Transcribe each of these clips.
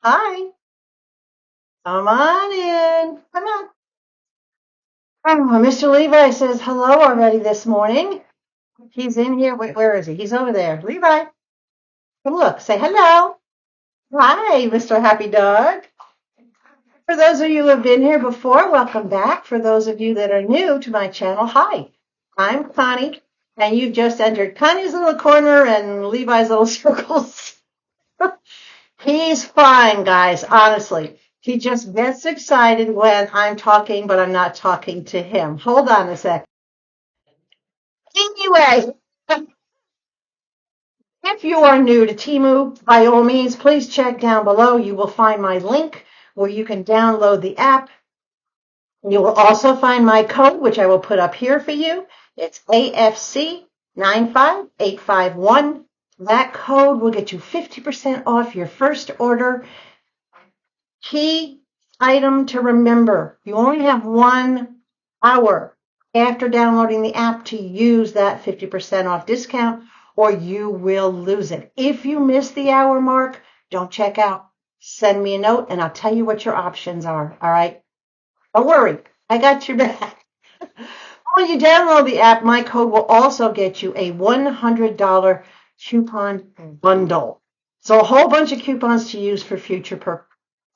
Hi, come on in. Come on. Oh, Mr. Levi says hello already this morning. He's in here. Wait, where is he? He's over there. Levi, come look. Say hello. Hi, Mr. Happy Dog. For those of you who have been here before, welcome back. For those of you that are new to my channel, hi. I'm Connie, and you've just entered Connie's little corner and Levi's little circles. He's fine, guys, honestly. He just gets excited when I'm talking, but I'm not talking to him. Hold on a sec. Anyway, if you are new to Temu, by all means, please check down below. You will find my link where you can download the app. You will also find my code, which I will put up here for you. It's AFC 95851. That code will get you 50% off your first order. Key item to remember, you only have 1 hour after downloading the app to use that 50% off discount, or you will lose it. If you miss the hour mark, don't check out. Send me a note and I'll tell you what your options are. All right? Don't worry. I got your back. When you download the app, my code will also get you a $100 coupon bundle. So a whole bunch of coupons to use for future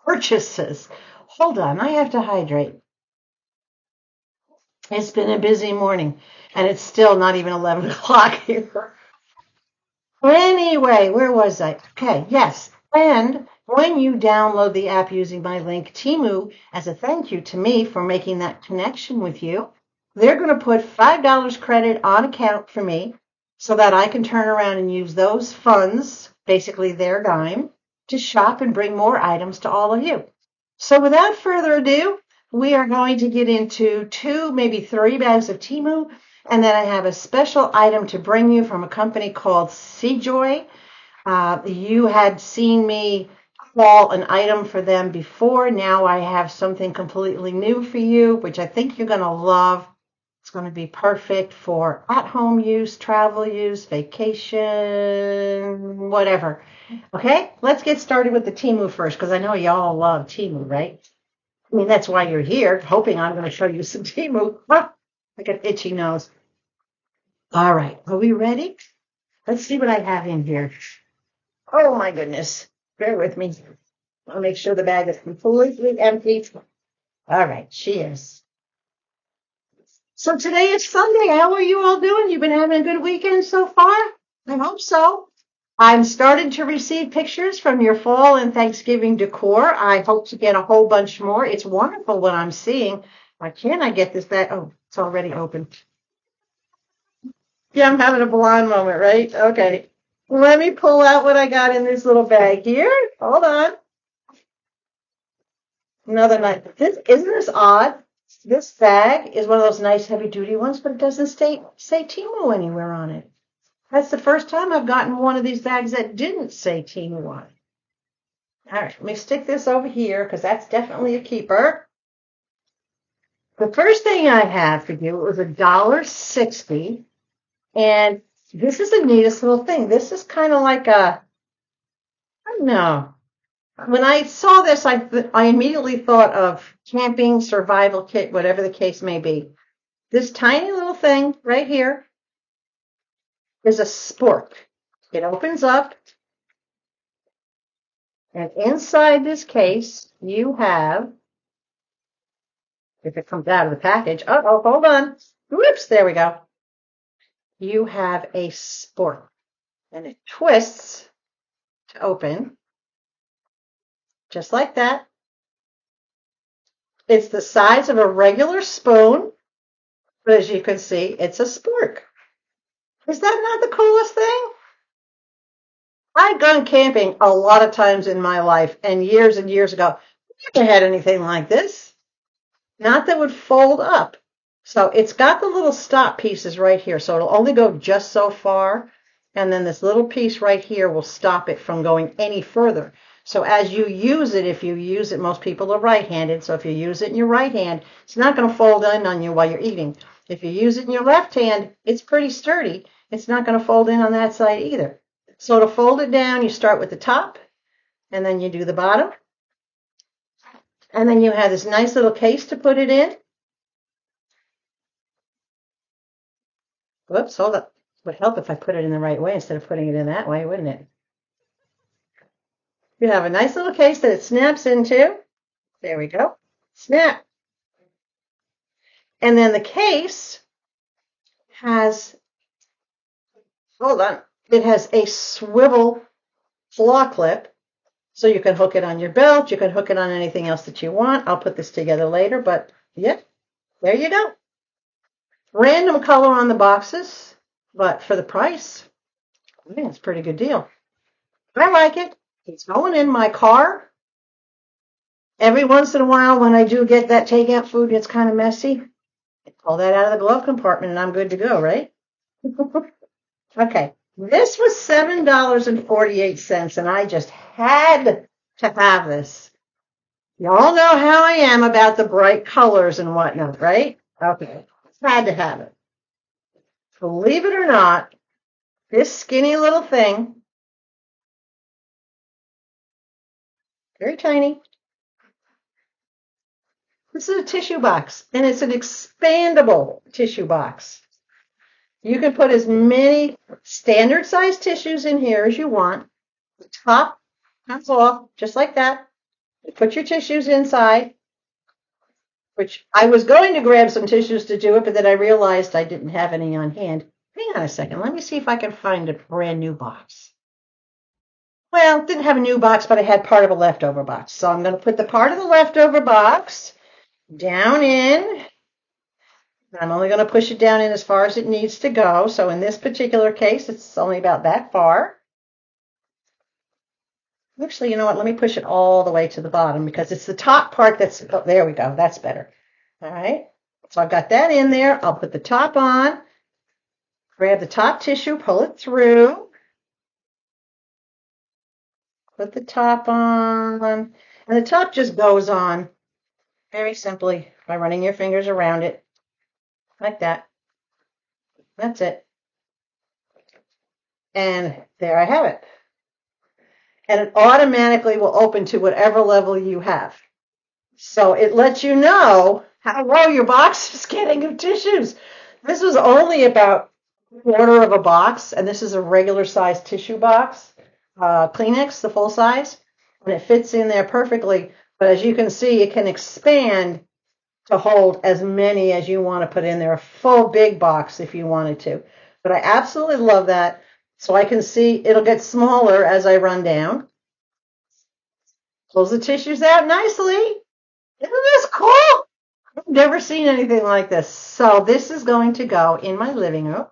purchases. Hold on, I have to hydrate. It's been a busy morning, and it's still not even 11 o'clock here. Anyway, where was I? Okay, yes. And when you download the app using my link, Temu, as a thank you to me for making that connection with you, they're going to put $5 credit on account for me so that I can turn around and use those funds, basically their dime, to shop and bring more items to all of you. So without further ado, we are going to get into 2, maybe 3 bags of Temu, and then I have a special item to bring you from a company called Sejoy. You had seen me haul an item for them before. Now I have something completely new for you, which I think you're going to love. It's going to be perfect for at-home use, travel use, vacation, whatever. Okay, let's get started with the Temu first, because I know y'all love Temu, right? I mean, that's why you're here, hoping I'm going to show you some Temu. I got itchy nose. All right, are we ready? Let's see what I have in here. Oh my goodness. Bear with me. I'll make sure the bag is completely empty. All right, she is. So today is Sunday. How are you all doing? You've been having a good weekend so far? I hope so. I'm starting to receive pictures from your fall and Thanksgiving decor. I hope to get a whole bunch more. It's wonderful what I'm seeing. Why can't I get this back? Oh, it's already open. Yeah, I'm having a blonde moment, right? Okay. Let me pull out what I got in this little bag here. Hold on. Another nice. Isn't this odd? This bag is one of those nice heavy duty ones, but it doesn't say Temu anywhere on it. That's the first time I've gotten one of these bags that didn't say Temu on it. All right, let me stick this over here because that's definitely a keeper. The first thing I have for you was $1.60, and this is the neatest little thing. This is kind of like I don't know. When I saw this, I immediately thought of camping, survival kit, whatever the case may be. This tiny little thing right here is a spork. It opens up, and inside this case, you have, if it comes out of the package, uh-oh, hold on. Whoops, there we go. You have a spork, and it twists to open, just like that. It's the size of a regular spoon, but as you can see, it's a spork. Is that not the coolest thing? I've gone camping a lot of times in my life, and years ago, I never had anything like this. Not that would fold up. So it's got the little stop pieces right here. So it'll only go just so far. And then this little piece right here will stop it from going any further. So as you use it, if you use it, most people are right-handed. So if you use it in your right hand, it's not going to fold in on you while you're eating. If you use it in your left hand, it's pretty sturdy. It's not going to fold in on that side either. So to fold it down, you start with the top, and then you do the bottom. And then you have this nice little case to put it in. Whoops, hold up. Would help if I put it in the right way instead of putting it in that way, wouldn't it? You have a nice little case that it snaps into. There we go. Snap. And then the case has, hold on, it has a swivel claw clip. So you can hook it on your belt. You can hook it on anything else that you want. I'll put this together later, but yeah, there you go. Random color on the boxes, but for the price, I think it's a pretty good deal. I like it. It's going in my car. Every once in a while, when I do get that takeout food, it's kind of messy. I pull that out of the glove compartment and I'm good to go, right? Okay, this was $7.48, and I just had to have this. Y'all know how I am about the bright colors and whatnot, right? Okay, had to have it. Believe it or not, this skinny little thing, very tiny. This is a tissue box, and it's an expandable tissue box. You can put as many standard size tissues in here as you want. The top comes off just like that. You put your tissues inside, which I was going to grab some tissues to do it, but then I realized I didn't have any on hand. Hang on a second. Let me see if I can find a brand new box. Well, didn't have a new box, but I had part of a leftover box. So I'm going to put the part of the leftover box down in. I'm only going to push it down in as far as it needs to go. So in this particular case, it's only about that far. Actually, you know what? Let me push it all the way to the bottom because it's the top part that's, oh, there we go. That's better. All right. So I've got that in there. I'll put the top on, grab the top tissue, pull it through, put the top on, and the top just goes on very simply by running your fingers around it like that. That's it. And there I have it. And it automatically will open to whatever level you have. So it lets you know how low your box is getting of tissues. This was only about a quarter of a box, and this is a regular size tissue box, Kleenex, the full size, and it fits in there perfectly. But as you can see, it can expand to hold as many as you want to put in there, a full big box if you wanted to. But I absolutely love that. So I can see it'll get smaller as I run down. Close the tissues out nicely. Isn't this cool? I've never seen anything like this. So this is going to go in my living room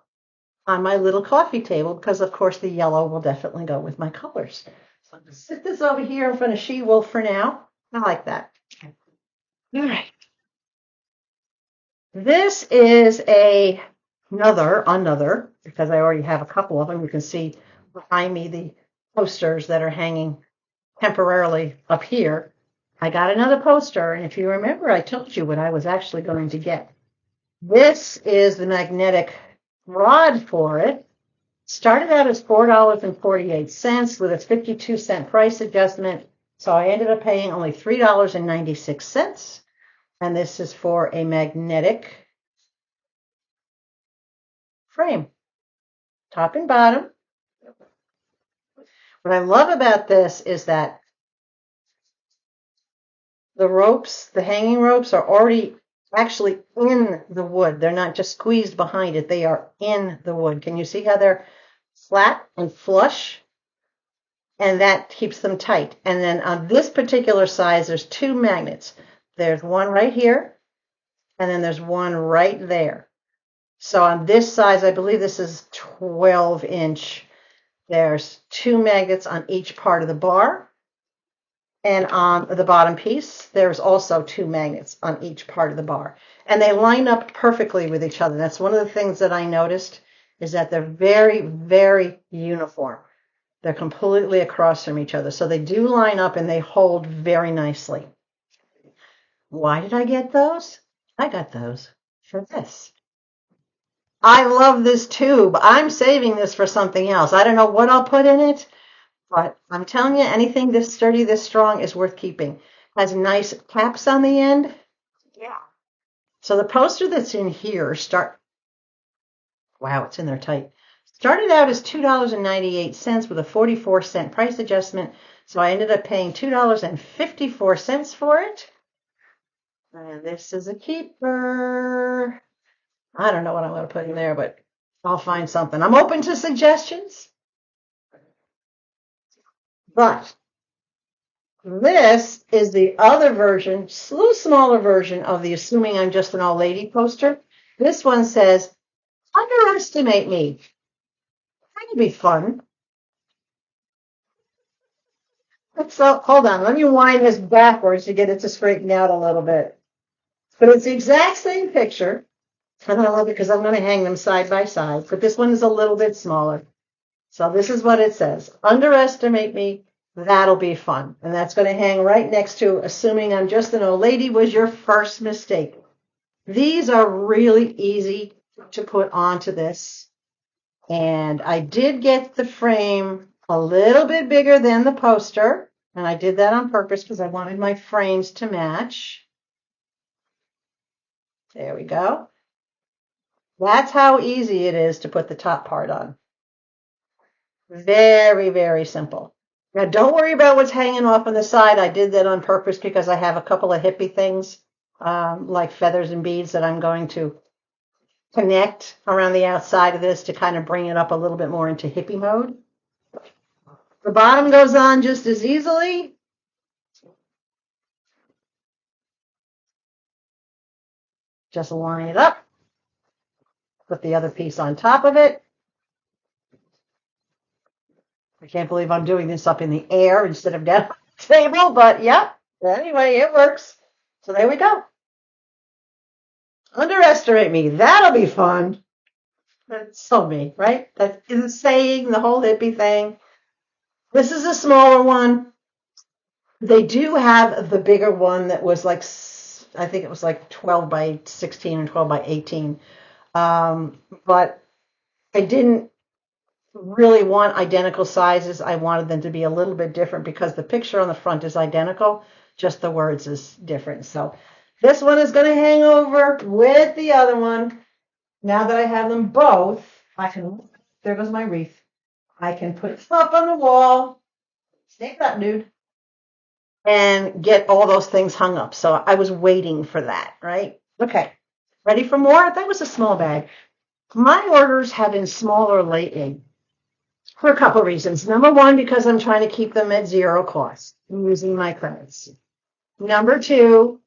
on my little coffee table because, of course, the yellow will definitely go with my colors. So I'm going to sit this over here in front of She-Wolf for now. I like that. All right. This is another, because I already have a couple of them. You can see behind me the posters that are hanging temporarily up here. I got another poster, and if you remember, I told you what I was actually going to get. This is the magnetic rod for it. Started out as $4.48 with a 52-cent price adjustment, so I ended up paying only $3.96. And this is for a magnetic frame, top and bottom. What I love about this is that the ropes, the hanging ropes, are already actually in the wood. They're not just squeezed behind it. They are in the wood. Can you see how they're flat and flush? And that keeps them tight. And then on this particular size, there's two magnets. There's one right here, and then there's one right there. So on this size, I believe this is 12-inch. There's two magnets on each part of the bar. And on the bottom piece, there's also two magnets on each part of the bar. And they line up perfectly with each other. That's one of the things that I noticed, is that they're very, very uniform. They're completely across from each other. So they do line up and they hold very nicely. Why did I get those? I got those for this. I love this tube. I'm saving this for something else. I don't know what I'll put in it, But I'm telling you, anything this sturdy, this strong is worth keeping. Has nice caps on the end. Yeah. So the poster that's in here wow, it's in there tight. Started out as $2.98 with a 44-cent price adjustment. So I ended up paying $2.54 for it. And this is a keeper. I don't know what I'm going to put in there, but I'll find something. I'm open to suggestions. But this is the other version, a little smaller version of the Assuming I'm Just an Old Lady poster. This one says, underestimate me. That would be fun. So hold on, let me wind this backwards to get it to straighten out a little bit. But it's the exact same picture. And I love it because I'm going to hang them side by side. But this one is a little bit smaller. So this is what it says. Underestimate me. That'll be fun. And that's going to hang right next to Assuming I'm Just an Old Lady was your first mistake. These are really easy to put onto this. And I did get the frame a little bit bigger than the poster. And I did that on purpose because I wanted my frames to match. There we go. That's how easy it is to put the top part on. Very, very simple. Now, don't worry about what's hanging off on the side. I did that on purpose because I have a couple of hippie things, like feathers and beads that I'm going to connect around the outside of this to kind of bring it up a little bit more into hippie mode. The bottom goes on just as easily. Just line it up. Put the other piece on top of it. I can't believe I'm doing this up in the air instead of down on the table, but yeah, anyway, it works. So there we go. Underestimate me. That'll be fun. That's so me, right? That is a saying, the whole hippie thing. This is a smaller one. They do have the bigger one that was like, I think it was like 12 by 16 and 12 by 18. But I didn't really want identical sizes. I wanted them to be a little bit different because the picture on the front is identical, just the words is different. So this one is going to hang over with the other one. Now that I have them both, there goes my wreath. I can put it up on the wall. Stay up, dude. And get all those things hung up. So I was waiting for that, right? Okay. Ready for more? That was a small bag. My orders have been smaller lately for a couple of reasons. Number one, because I'm trying to keep them at zero cost using my credits. Number two,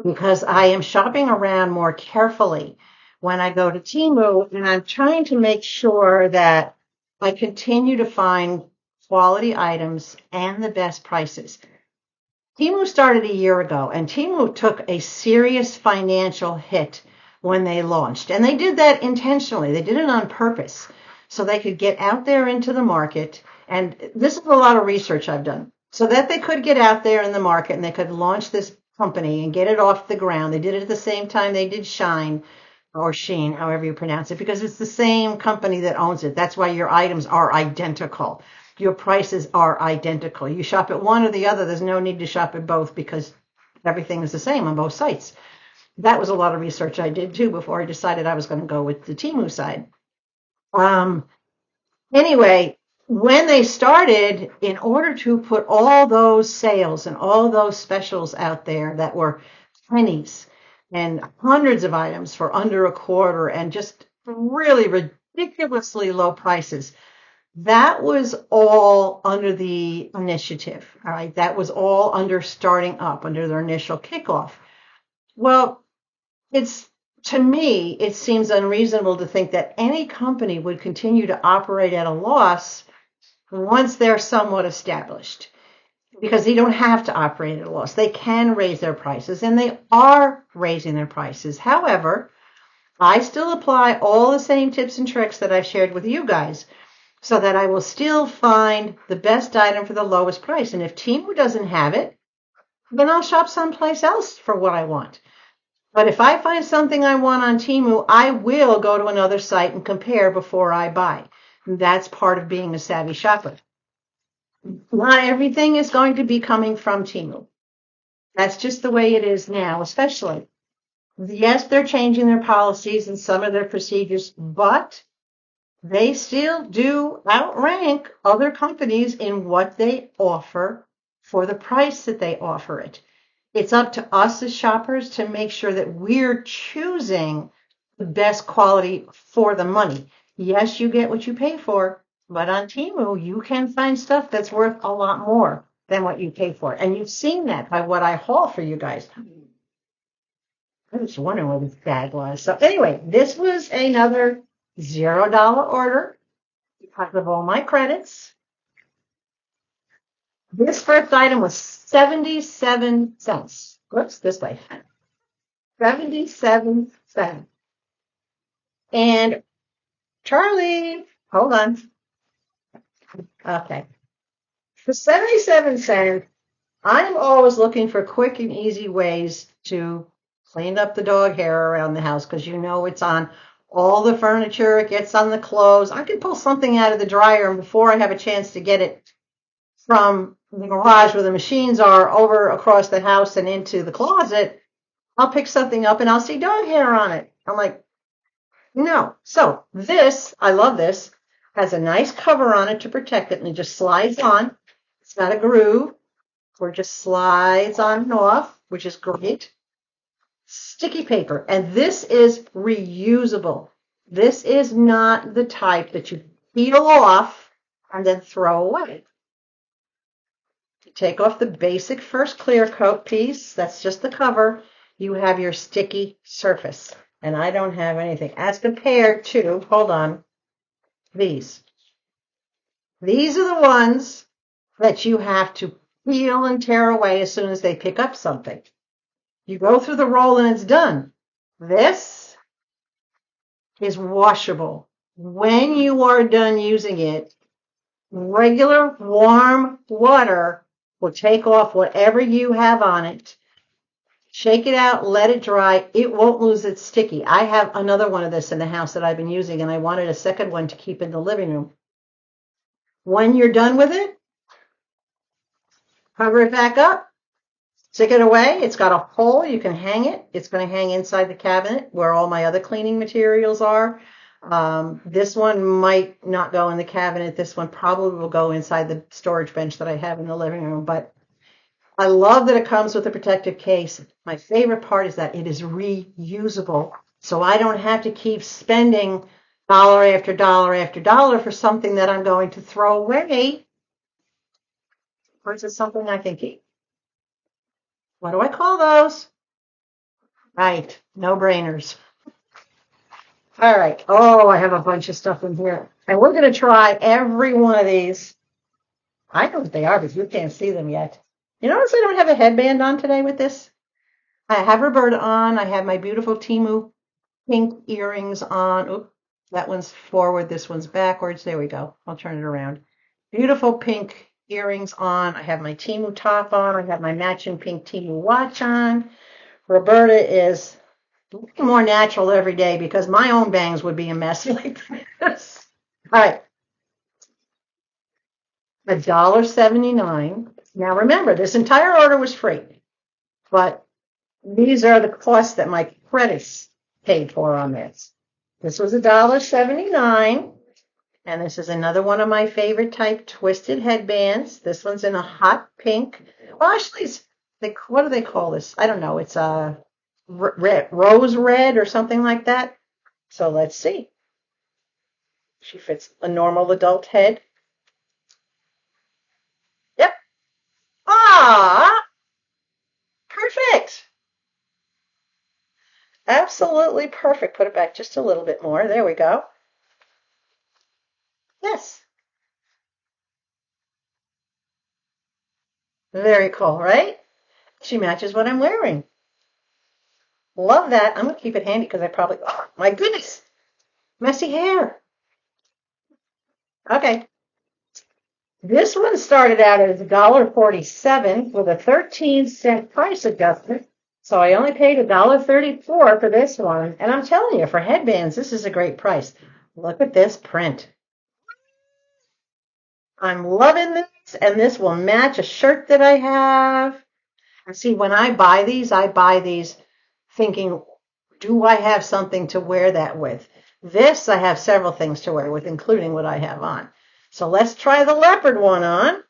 because I am shopping around more carefully when I go to Temu, and I'm trying to make sure that I continue to find quality items and the best prices. Temu started a year ago, and Temu took a serious financial hit when they launched. And they did that intentionally. They did it on purpose so they could get out there into the market. And this is a lot of research I've done. So that they could get out there in the market and they could launch this company and get it off the ground. They did it at the same time they did Shine or Sheen, however you pronounce it, because it's the same company that owns it. That's why your items are identical. Your prices are identical. You shop at one or the other. There's no need to shop at both because everything is the same on both sites. That was a lot of research I did too before I decided I was going to go with the Temu side. Anyway, when they started, in order to put all those sales and all those specials out there that were pennies and hundreds of items for under a quarter and just really ridiculously low prices, that was all under the initiative. All right. That was all under starting up, under their initial kickoff. Well, to me, it seems unreasonable to think that any company would continue to operate at a loss once they're somewhat established, because they don't have to operate at a loss. They can raise their prices, and they are raising their prices. However, I still apply all the same tips and tricks that I've shared with you guys so that I will still find the best item for the lowest price. And if Temu doesn't have it, then I'll shop someplace else for what I want. But if I find something I want on Temu, I will go to another site and compare before I buy. And that's part of being a savvy shopper. Not everything is going to be coming from Temu. That's just the way it is now, especially. Yes, they're changing their policies and some of their procedures, but they still do outrank other companies in what they offer for the price that they offer it. It's up to us as shoppers to make sure that we're choosing the best quality for the money. Yes, you get what you pay for, but on Temu, you can find stuff that's worth a lot more than what you pay for. And you've seen that by what I haul for you guys. I was wondering what this bag was. So anyway, this was another $0 order because of all my credits. This first item was 77 cents. Whoops, this way. 77 cents. And Charlie, hold on. Okay. For 77 cents, I'm always looking for quick and easy ways to clean up the dog hair around the house because you know it's on all the furniture, it gets on the clothes. I can pull something out of the dryer, and before I have a chance to get it from the garage where the machines are over across the house and into the closet, I'll pick something up and I'll see dog hair on it. I'm like, no. So this, I love this, has a nice cover on it to protect it, and it just slides on. It's got a groove where it just slides on and off, which is great. Sticky paper, and this is reusable. This is not the type that you peel off and then throw away. You take off the basic first clear coat piece, that's just the cover. You have your sticky surface, and I don't have anything as compared to, hold on, these. These are the ones that you have to peel and tear away as soon as they pick up something. You go through the roll and it's done. This is washable. When you are done using it, regular warm water will take off whatever you have on it. Shake it out, let it dry. It won't lose its sticky. I have another one of this in the house that I've been using, and I wanted a second one to keep in the living room. When you're done with it, cover it back up, stick it away. It's got a hole. You can hang it. It's going to hang inside the cabinet where all my other cleaning materials are. This one might not go in the cabinet. This one probably will go inside the storage bench that I have in the living room. But I love that it comes with a protective case. My favorite part is that it is reusable. So I don't have to keep spending dollar after dollar after dollar for something that I'm going to throw away. Or is it something I can keep? What do I call those? Right, no-brainers. All right. Oh, I have a bunch of stuff in here. And we're going to try every one of these. I know what they are, but you can't see them yet. You notice I don't have a headband on today with this? I have Roberta on. I have my beautiful Temu pink earrings on. Oop, that one's forward. This one's backwards. There we go. I'll turn it around. Beautiful pink earrings on. I have my Temu top on. I have my matching pink Temu watch on. Roberta is looking more natural every day because my own bangs would be a mess like this. All right. $1.79. Now remember, this entire order was free, but these are the costs that my credits paid for on this. This was $1.79, and this is another one of my favorite type twisted headbands. This one's in a hot pink. Well, actually, what do they call this? I don't know. It's a rose red or something like that. So let's see. She fits a normal adult head. Yep. Ah, perfect. Absolutely perfect. Put it back just a little bit more. There we go. Yes. Very cool, right? She matches what I'm wearing. Love that. I'm going to keep it handy because oh, my goodness, messy hair. Okay. This one started out as $1.47 with a 13-cent price adjustment. So I only paid $1.34 for this one. And I'm telling you, for headbands, this is a great price. Look at this print. I'm loving this, and this will match a shirt that I have. And see, when I buy these thinking, do I have something to wear that with? This, I have several things to wear with, including what I have on. So let's try the leopard one on.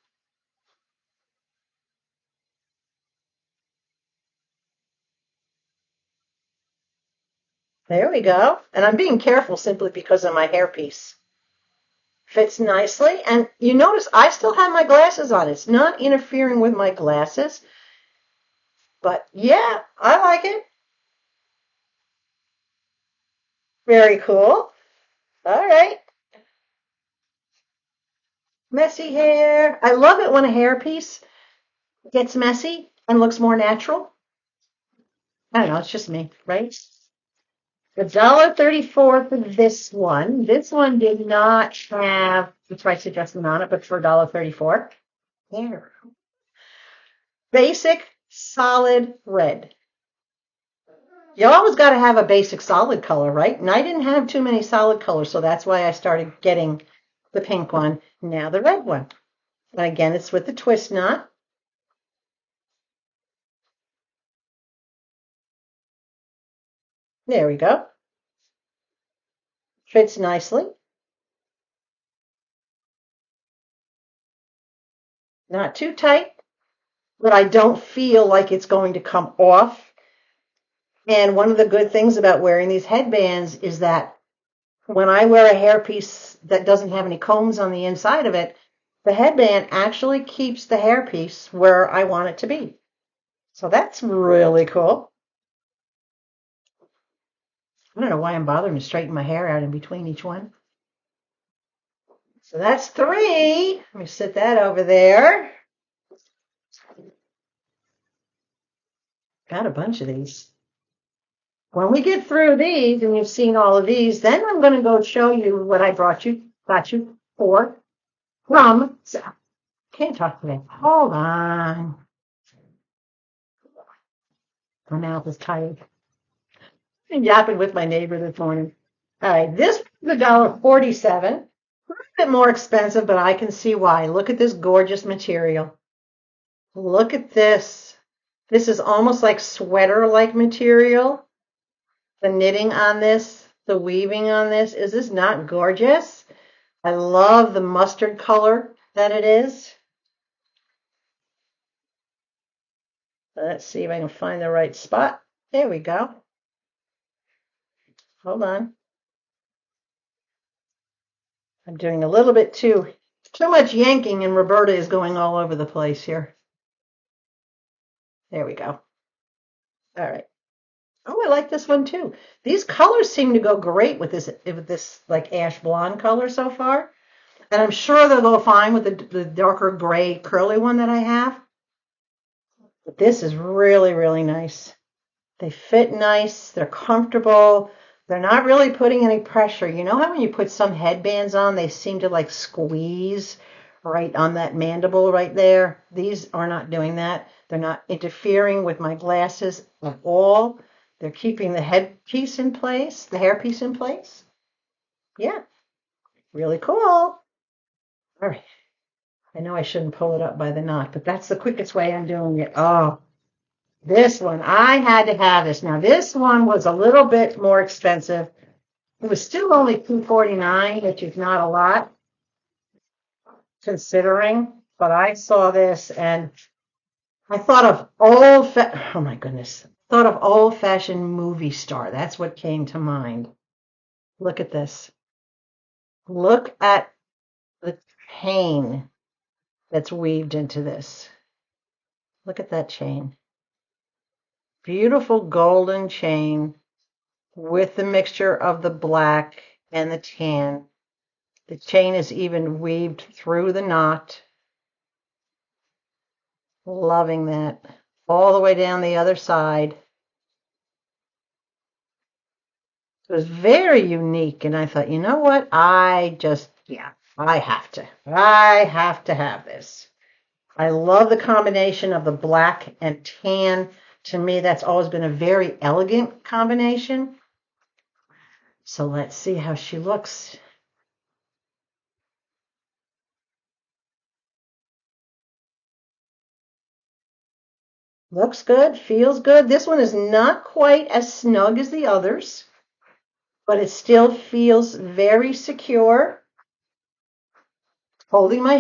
There we go. And I'm being careful simply because of my hairpiece. Fits nicely. And you notice I still have my glasses on. It's not interfering with my glasses. But yeah, I like it. Very cool. All right. Messy hair. I love it when a hairpiece gets messy and looks more natural. I don't know, it's just me, right? $1.34 for this one. This one did not have the price adjustment on it, but for $1.34. There. Basic solid red. You always got to have a basic solid color, right? And I didn't have too many solid colors, so that's why I started getting the pink one, now the red one. And again, it's with the twist knot. There we go. Fits nicely. Not too tight, but I don't feel like it's going to come off. And one of the good things about wearing these headbands is that when I wear a hairpiece that doesn't have any combs on the inside of it, the headband actually keeps the hairpiece where I want it to be. So that's really cool. I don't know why I'm bothering to straighten my hair out in between each one. So that's 3. Let me sit that over there. Got a bunch of these. When we get through these and you've seen all of these, then I'm going to go show you what I got you for from. Can't talk today. Hold on. My mouth is tired. I'm yapping with my neighbor this morning. All right, this is $1.47. A bit more expensive, but I can see why. Look at this gorgeous material. Look at this. This is almost like sweater-like material. The knitting on this, the weaving on this. Is this not gorgeous? I love the mustard color that it is. Let's see if I can find the right spot. There we go. Hold on. I'm doing a little bit too much yanking, and Roberta is going all over the place here. There we go. All right. Oh, I like this one too. These colors seem to go great with this like ash blonde color so far. And I'm sure they'll go fine with the darker gray curly one that I have. But this is really, really nice. They fit nice. They're comfortable. They're not really putting any pressure. You know how when you put some headbands on, they seem to like squeeze right on that mandible right there? These are not doing that. They're not interfering with my glasses at all. They're keeping the headpiece in place, the hairpiece in place. Yeah, really cool. All right. I know I shouldn't pull it up by the knot, but that's the quickest way I'm doing it. Oh, this one. I had to have this. Now, this one was a little bit more expensive. It was still only $2.49, which is not a lot considering, but I saw this and I thought of oh my goodness, thought of old-fashioned movie star. That's what came to mind. Look at this. Look at the chain that's weaved into this. Look at that chain. Beautiful golden chain with the mixture of the black and the tan. The chain is even weaved through the knot. Loving that. All the way down the other side. It was very unique, and I thought, you know what? I have to. I have to have this. I love the combination of the black and tan. To me, that's always been a very elegant combination. So let's see how she looks. Looks good, feels good. This one is not quite as snug as the others, but it still feels very secure. Holding my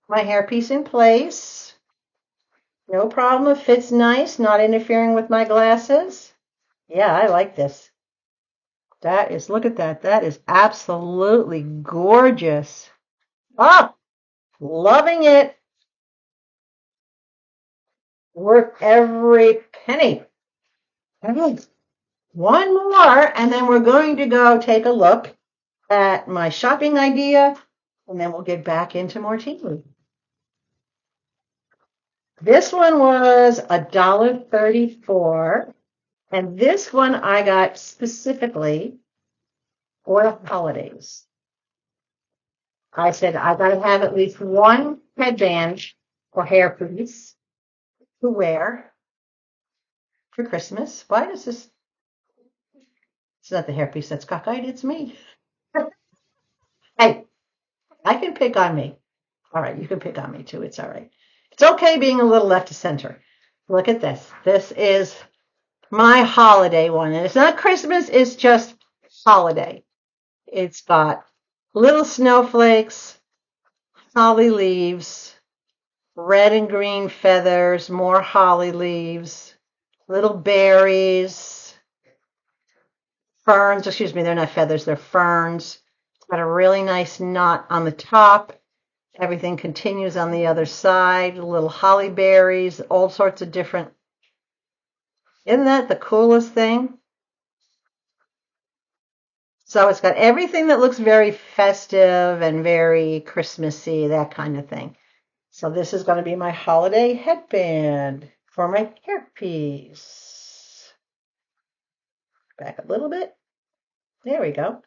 hairpiece in place. No problem. It fits nice, not interfering with my glasses. Yeah, I like this. Look at that. That is absolutely gorgeous. Ah, loving it. Worth every penny. Okay, one more, and then we're going to go take a look at my shopping idea, and then we'll get back into more tea. This one was $1.34, and this one I got specifically for the holidays. I said I got to have at least one headband or hairpiece to wear for Christmas. Why does this? It's not the hairpiece that's cockeyed, it's me. Hey, I can pick on me. All right, you can pick on me too. It's all right. It's okay being a little left to center. Look at this. This is my holiday one. And it's not Christmas, it's just holiday. It's got little snowflakes, holly leaves, red and green feathers, more holly leaves, little berries, ferns. Excuse me, they're not feathers, they're ferns. It's got a really nice knot on the top. Everything continues on the other side. Little holly berries, all sorts of different. Isn't that the coolest thing? So it's got everything that looks very festive and very Christmassy, that kind of thing. So this is going to be my holiday headband for my hairpiece. Back a little bit. There we go.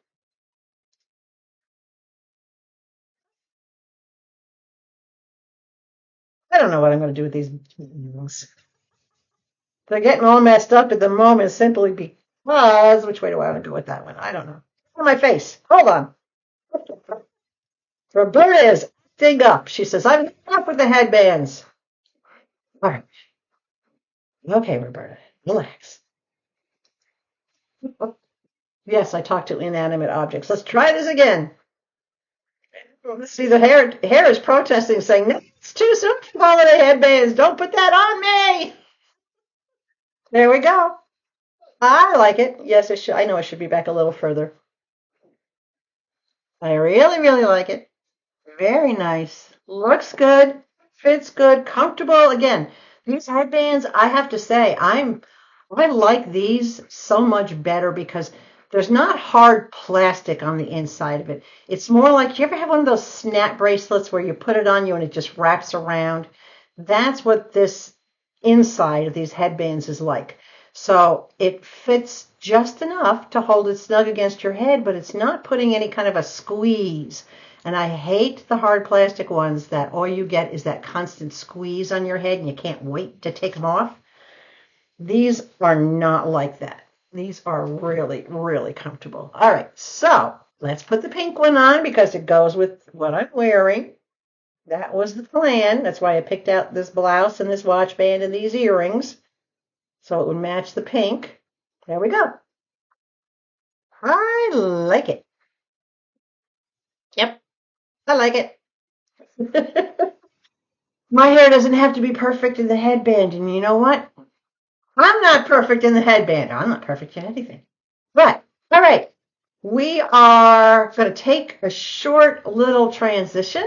I don't know what I'm going to do with these things. They're getting all messed up at the moment simply because, which way do I want to go with that one? I don't know. On my face. Hold on. Roberta is acting up. She says, I'm up with the headbands. All right. Okay, Roberta, relax. Yes, I talk to inanimate objects. Let's try this again. Let's see, the hair is protesting, saying, no, it's too soon for holiday headbands. Don't put that on me. There we go. I like it. Yes, it should. I know it should be back a little further. I really, really like it. Very nice. Looks good. Fits good. Comfortable. Again, these headbands, I have to say, I like these so much better because there's not hard plastic on the inside of it. It's more like, you ever have one of those snap bracelets where you put it on you and it just wraps around? That's what this inside of these headbands is like. So it fits just enough to hold it snug against your head, but it's not putting any kind of a squeeze. And I hate the hard plastic ones that all you get is that constant squeeze on your head and you can't wait to take them off. These are not like that. These are really, really comfortable. All right, so let's put the pink one on because it goes with what I'm wearing. That was the plan. That's why I picked out this blouse and this watch band and these earrings, so it would match the pink. There we go. I like it. Yep, I like it. My hair doesn't have to be perfect in the headband, and you know what? I'm not perfect in the headband. I'm not perfect in anything. But, all right, we are going to take a short little transition,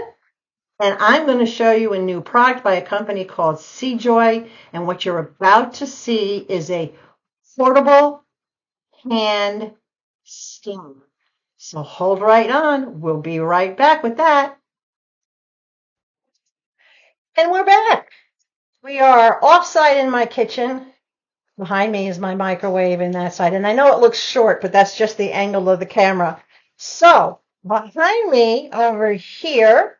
and I'm going to show you a new product by a company called Sejoy. And what you're about to see is a portable hand steamer. So hold right on. We'll be right back with that. And we're back. We are offsite in my kitchen. Behind me is my microwave in that side. And I know it looks short, but that's just the angle of the camera. So behind me over here,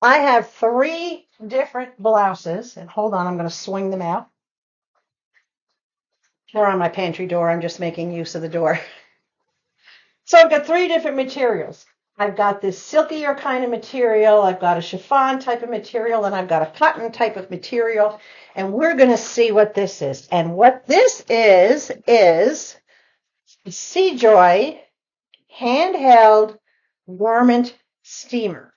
I have 3 different blouses. And hold on, I'm going to swing them out. They're on my pantry door. I'm just making use of the door. So I've got 3 different materials. I've got this silkier kind of material. I've got a chiffon type of material, and I've got a cotton type of material. And we're going to see what this is. And what this is the Sejoy Handheld Garment Steamer.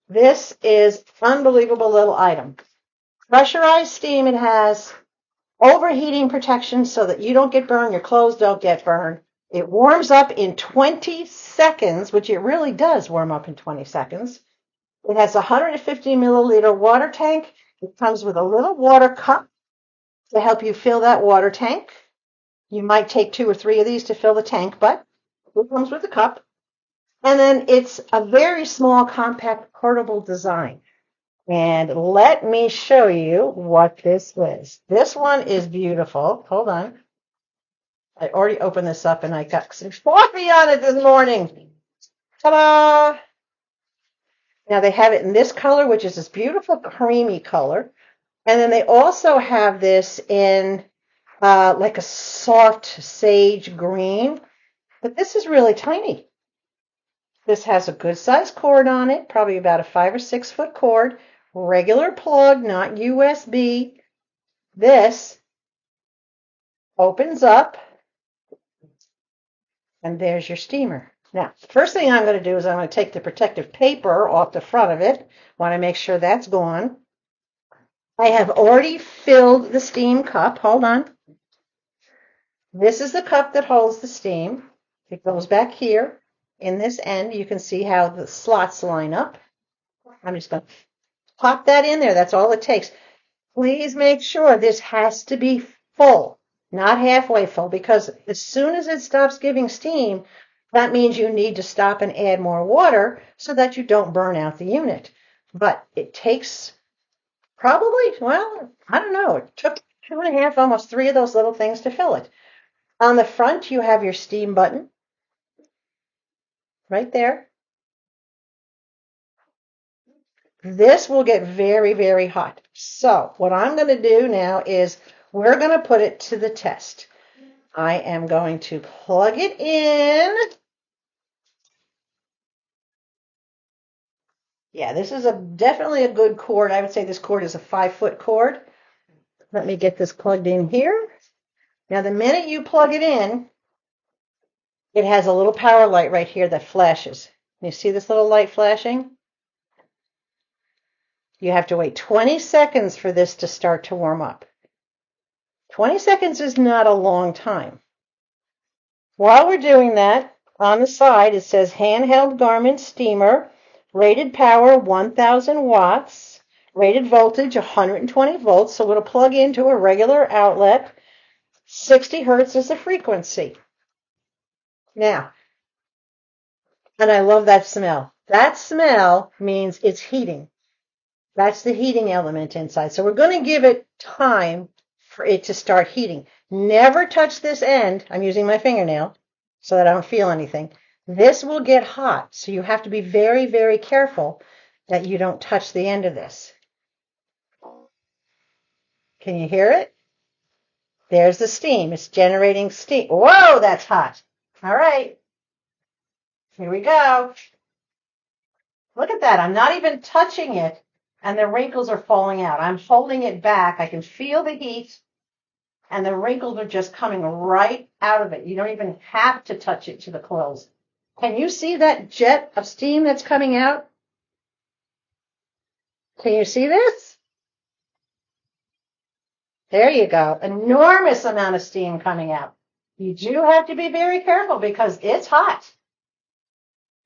This is unbelievable little item. Pressurized steam it has, overheating protection so that you don't get burned, your clothes don't get burned. It warms up in 20 seconds, which it really does warm up in 20 seconds. It has a 150 milliliter water tank. It comes with a little water cup to help you fill that water tank. You might take 2 or 3 of these to fill the tank, but it comes with a cup. And then it's a very small, compact, portable design. And let me show you what this is. This one is beautiful. Hold on. I already opened this up and I got some coffee on it this morning. Ta-da! Now they have it in this color, which is this beautiful creamy color. And then they also have this in like a soft sage green. But this is really tiny. This has a good sized cord on it, probably about a 5 or 6 foot cord. Regular plug, not USB. This opens up. And there's your steamer. Now, first thing I'm going to do is I'm going to take the protective paper off the front of it. Want to make sure that's gone. I have already filled the steam cup. Hold on. This is the cup that holds the steam. It goes back here in this end. You can see how the slots line up. I'm just going to pop that in there. That's all it takes. Please make sure this has to be full, not halfway full, because as soon as it stops giving steam, that means you need to stop and add more water so that you don't burn out the unit. But it takes probably, well, I don't know, it took 2.5, almost 3 of those little things to fill it. On the front, you have your steam button right there. This will get very, very hot. So what I'm going to do now is we're going to put it to the test. I am going to plug it in. Yeah, this is definitely a good cord. I would say this cord is a 5-foot cord. Let me get this plugged in here. Now, the minute you plug it in, it has a little power light right here that flashes. You see this little light flashing? You have to wait 20 seconds for this to start to warm up. 20 seconds is not a long time. While we're doing that, on the side it says Handheld Garment Steamer, rated power 1000 watts, rated voltage 120 volts, so it'll plug into a regular outlet. 60 hertz is the frequency. Now, and I love that smell. That smell means it's heating. That's the heating element inside. So we're going to give it time for it to start heating. Never touch this end. I'm using my fingernail so that I don't feel anything. This will get hot, so you have to be very, very careful that you don't touch the end of this. Can you hear it? There's the steam. It's generating steam. Whoa, that's hot. All right. Here we go. Look at that. I'm not even touching it, and the wrinkles are falling out. I'm holding it back. I can feel the heat, and the wrinkles are just coming right out of it. You don't even have to touch it to the clothes. Can you see that jet of steam that's coming out? Can you see this? There you go. Enormous amount of steam coming out. You do have to be very careful because it's hot.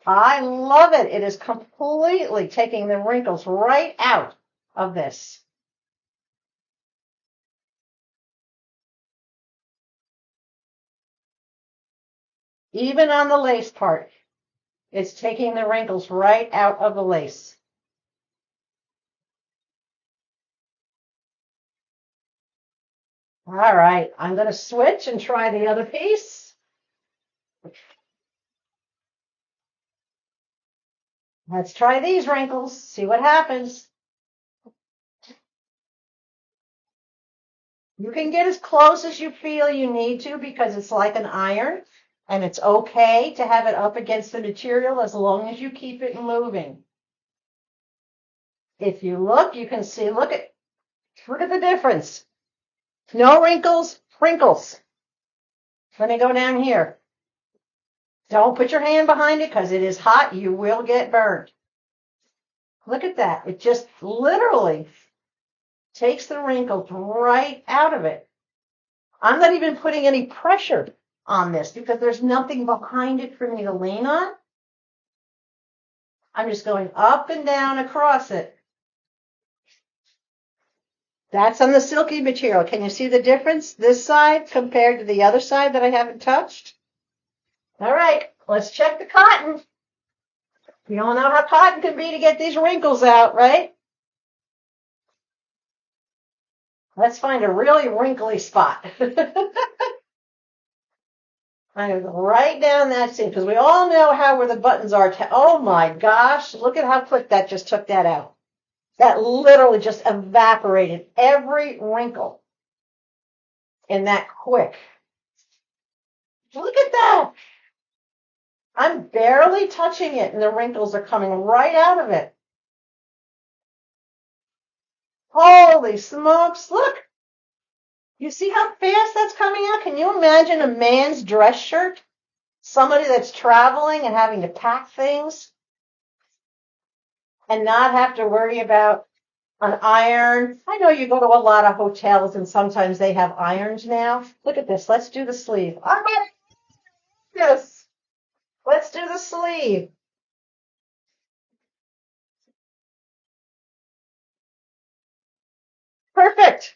I love it. It is completely taking the wrinkles right out of this. Even on the lace part, it's taking the wrinkles right out of the lace. All right, I'm going to switch and try the other piece. Let's try these wrinkles, see what happens. You can get as close as you feel you need to because it's like an iron. And it's okay to have it up against the material as long as you keep it moving. If you look, you can see, look at the difference. No wrinkles, wrinkles. Let me go down here. Don't put your hand behind it because it is hot. You will get burned. Look at that. It just literally takes the wrinkles right out of it. I'm not even putting any pressure on this because there's nothing behind it for me to lean on. I'm just going up and down across it. That's on the silky material. Can you see the difference? This side compared to the other side that I haven't touched? All right, let's check the cotton. You all know how cotton can be to get these wrinkles out, right? Let's find a really wrinkly spot. I'm going to go right down that seam because we all know where the buttons are. Oh my gosh, look at how quick that just took that out. That literally just evaporated every wrinkle in that quick. Look at that. I'm barely touching it and the wrinkles are coming right out of it. Holy smokes, look. You see how fast that's coming out? Can you imagine a man's dress shirt? Somebody that's traveling and having to pack things and not have to worry about an iron. I know you go to a lot of hotels and sometimes they have irons now. Look at this. Let's do the sleeve. I'm going to do this. Let's do the sleeve. Perfect.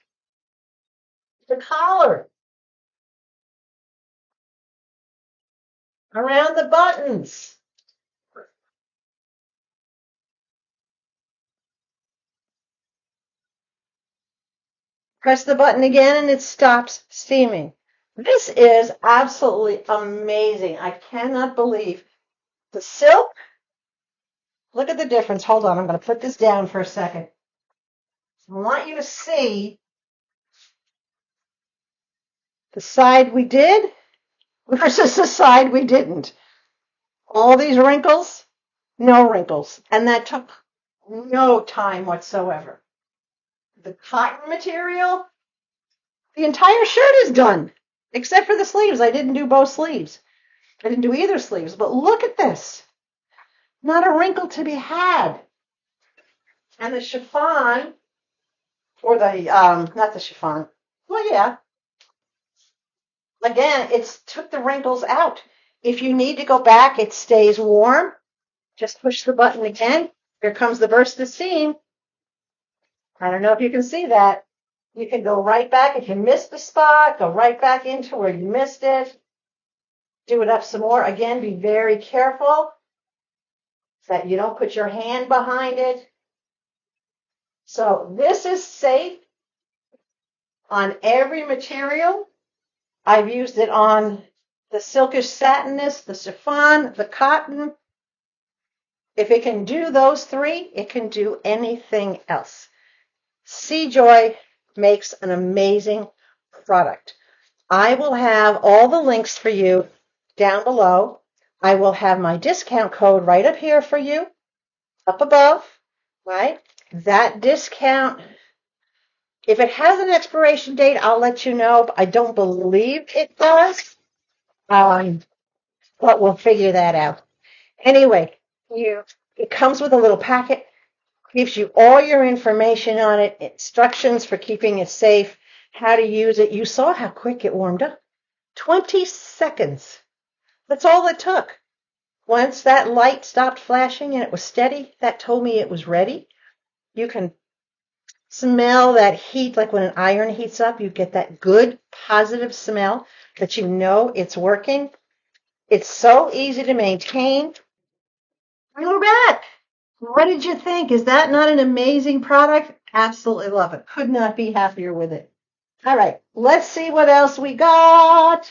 The collar. Around the buttons. Press the button again and it stops steaming. This is absolutely amazing. I cannot believe the silk. Look at the difference. Hold on. I'm going to put this down for a second. I want you to see the side we did versus the side we didn't. All these wrinkles, no wrinkles. And that took no time whatsoever. The cotton material, the entire shirt is done, except for the sleeves. I didn't do both sleeves. I didn't do either sleeves, but look at this. Not a wrinkle to be had. And the chiffon, or the, not the chiffon, well, yeah. Again, it's took the wrinkles out. If you need to go back, it stays warm. Just push the button again. Here comes the burst of steam. I don't know if you can see that. You can go right back. If you missed the spot, go right back into where you missed it. Do it up some more. Again, be very careful that you don't put your hand behind it. So this is safe on every material. I've used it on the silkish satinness, the chiffon, the cotton. If it can do those three, it can do anything else. Sejoy makes an amazing product. I will have all the links for you down below. I will have my discount code right up here for you, up above, right? That discount, if it has an expiration date, I'll let you know. But I don't believe it does, but we'll figure that out. Anyway, it comes with a little packet, gives you all your information on it, instructions for keeping it safe, how to use it. You saw how quick it warmed up. 20 seconds. That's all it took. Once that light stopped flashing and it was steady, that told me it was ready. You can smell that heat, like when an iron heats up, you get that good, positive smell that you know it's working. It's so easy to maintain. And we're back. What did you think? Is that not an amazing product? Absolutely love it. Could not be happier with it. All right, let's see what else we got.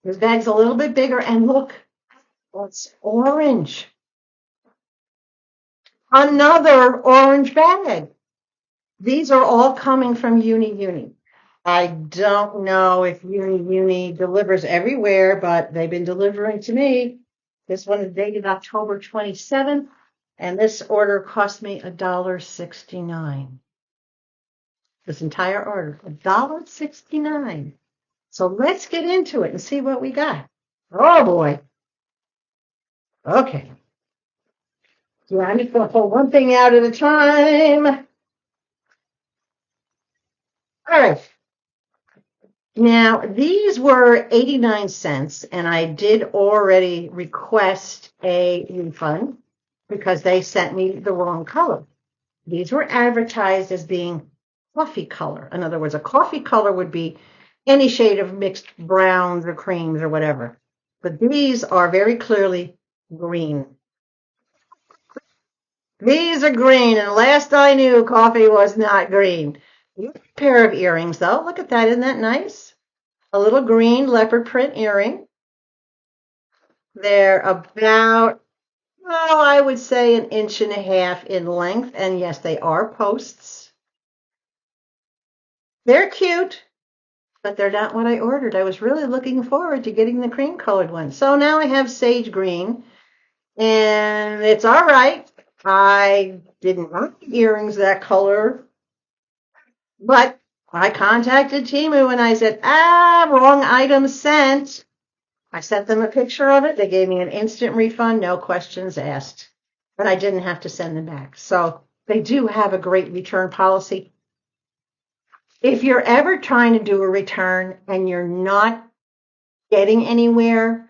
This bag's a little bit bigger, and look, it's orange. Another orange bag. These are all coming from Uni. I don't know if Uni delivers everywhere, but they've been delivering to me. This one is dated October 27th, and this order cost me $1.69. This entire order, $1.69. So let's get into it and see what we got. Oh boy. Okay. Yeah, I'm just going to pull one thing out at a time. All right. Now, these were 89 cents, and I did already request a refund because they sent me the wrong color. These were advertised as being coffee color. In other words, a coffee color would be any shade of mixed browns or creams or whatever. But these are very clearly green. These are green, and last I knew, coffee was not green. A pair of earrings, though. Look at that. Isn't that nice? A little green leopard print earring. They're about, oh, I would say 1.5 inches in length. And yes, they are posts. They're cute, but they're not what I ordered. I was really looking forward to getting the cream colored one. So now I have sage green, and it's all right. I didn't want earrings that color, but I contacted Temu and I said, wrong item sent. I sent them a picture of it. They gave me an instant refund, no questions asked. But I didn't have to send them back. So they do have a great return policy. If you're ever trying to do a return and you're not getting anywhere,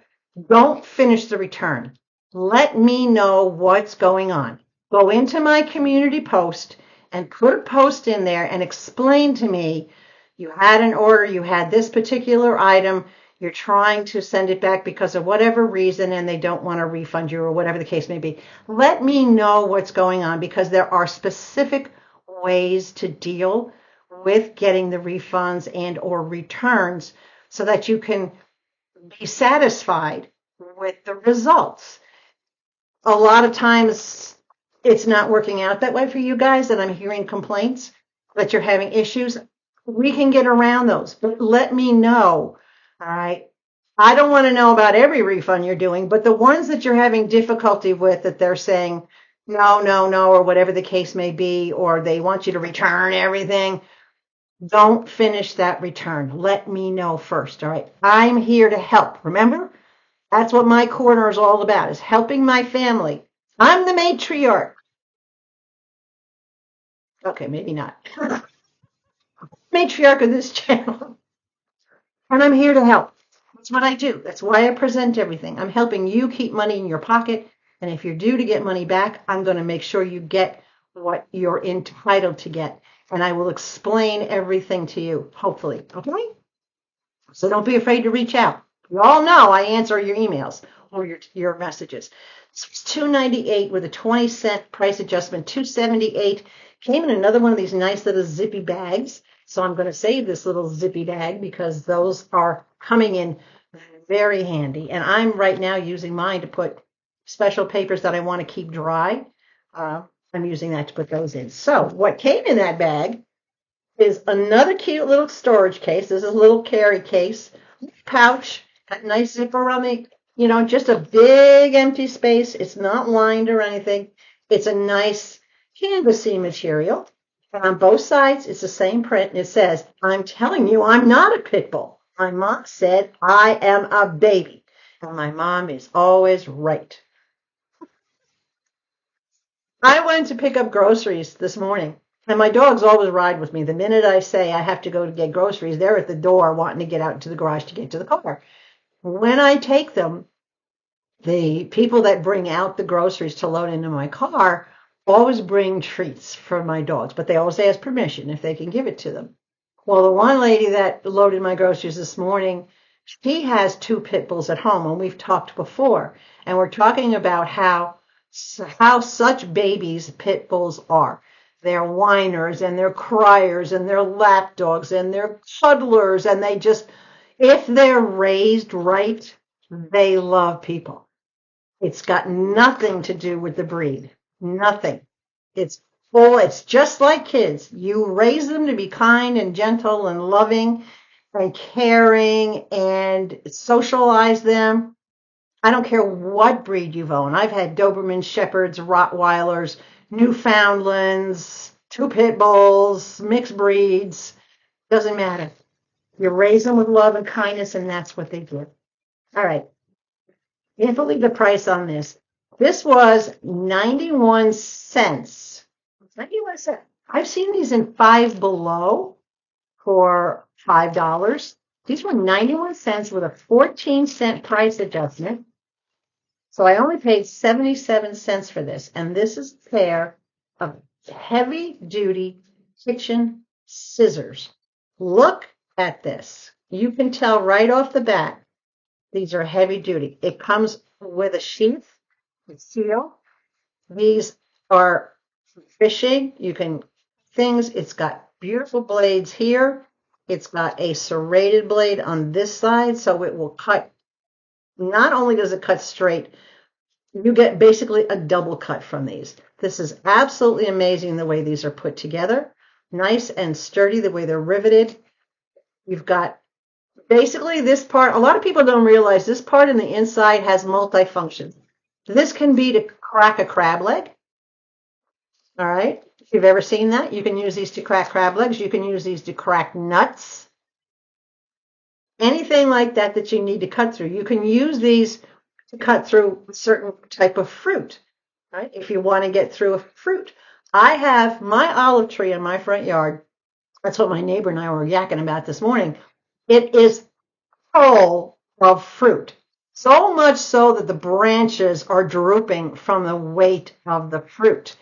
don't finish the return. Let me know what's going on. Go into my community post and put a post in there and explain to me you had an order, you had this particular item, you're trying to send it back because of whatever reason and they don't want to refund you or whatever the case may be. Let me know what's going on because there are specific ways to deal with getting the refunds and or returns so that you can be satisfied with the results. A lot of times it's not working out that way for you guys, and I'm hearing complaints that you're having issues. We can get around those, but let me know. All right. I don't want to know about every refund you're doing, but the ones that you're having difficulty with that they're saying no, no, no, or whatever the case may be, or they want you to return everything, don't finish that return. Let me know first. All right. I'm here to help. Remember? That's what my corner is all about, is helping my family. I'm the matriarch. Okay, maybe not. Matriarch of this channel. And I'm here to help. That's what I do. That's why I present everything. I'm helping you keep money in your pocket. And if you're due to get money back, I'm going to make sure you get what you're entitled to get. And I will explain everything to you, hopefully. Okay? So don't be afraid to reach out. You all know I answer your emails or your messages. So it's $2.98 with a 20-cent price adjustment, $2.78. Came in another one of these nice little zippy bags. So I'm going to save this little zippy bag because those are coming in very handy. And I'm right now using mine to put special papers that I want to keep dry. I'm using that to put those in. So what came in that bag is another cute little storage case. This is a little carry case, pouch, got a nice zipper on the, just a big empty space. It's not lined or anything. It's a nice canvasy material. And on both sides, it's the same print. And it says, I'm telling you, I'm not a Pitbull. My mom said, I am a baby. And my mom is always right. I went to pick up groceries this morning. And my dogs always ride with me. The minute I say I have to go to get groceries, they're at the door wanting to get out into the garage to get to the car. When I take them, the people that bring out the groceries to load into my car always bring treats for my dogs, but they always ask permission if they can give it to them. Well, the one lady that loaded my groceries this morning, she has 2 pit bulls at home, and we've talked before, and we're talking about how such babies pit bulls are. They're whiners and they're criers and they're lap dogs and they're cuddlers, and they just, if they're raised right, they love people. It's got nothing to do with the breed. Nothing. It's Oh, it's just like kids. You raise them to be kind and gentle and loving and caring and socialize them. I don't care what breed you've owned. I've had Doberman Shepherds, Rottweilers, Newfoundlands, two Pitbulls, mixed breeds. Doesn't matter. You raise them with love and kindness, and that's what they do. All right. Can't believe the price on this. This was 91 cents. 91 cents. I've seen these in Five Below for $5. These were 91 cents with a 14-cent price adjustment. So I only paid 77 cents for this. And this is a pair of heavy duty kitchen scissors. Look at this. You can tell right off the bat, these are heavy duty. It comes with a sheath, a seal. These are fishing. You can things. It's got beautiful blades here. It's got a serrated blade on this side, so it will cut. Not only does it cut straight, you get basically a double cut from these. This is absolutely amazing the way these are put together. Nice and sturdy the way they're riveted. You've got basically this part. A lot of people don't realize this part in the inside has multifunction. This can be to crack a crab leg. All right. If you've ever seen that, you can use these to crack crab legs. You can use these to crack nuts. Anything like that that you need to cut through. You can use these to cut through a certain type of fruit, right? If you want to get through a fruit. I have my olive tree in my front yard. That's what my neighbor and I were yakking about this morning. It is full of fruit. So much so that the branches are drooping from the weight of the fruit.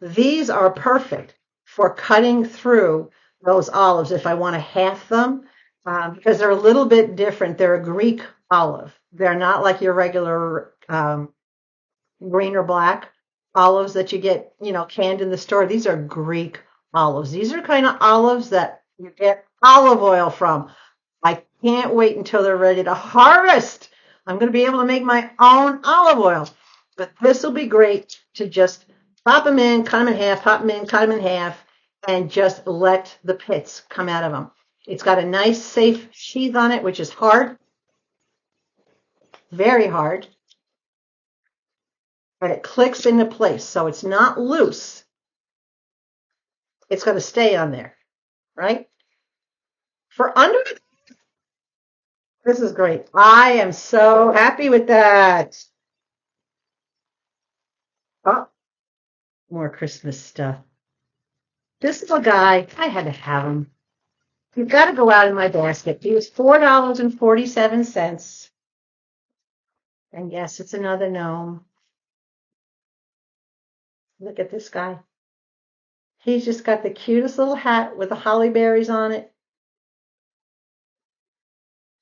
These are perfect for cutting through those olives if I want to half them, because they're a little bit different. They're a Greek olive. They're not like your regular green or black olives that you get, canned in the store. These are Greek olives. These are kind of olives that you get olive oil from. I can't wait until they're ready to harvest. I'm going to be able to make my own olive oil. But this will be great to just pop them in, cut them in half, pop them in, cut them in half, and just let the pits come out of them. It's got a nice, safe sheath on it, which is hard, very hard, but it clicks into place, so it's not loose. It's going to stay on there, right? For under, this is great. I am so happy with that. Oh, more Christmas stuff. This little guy, I had to have him. You've got to go out in my basket. He was $4.47. And yes, it's another gnome. Look at this guy. He's just got the cutest little hat with the holly berries on it.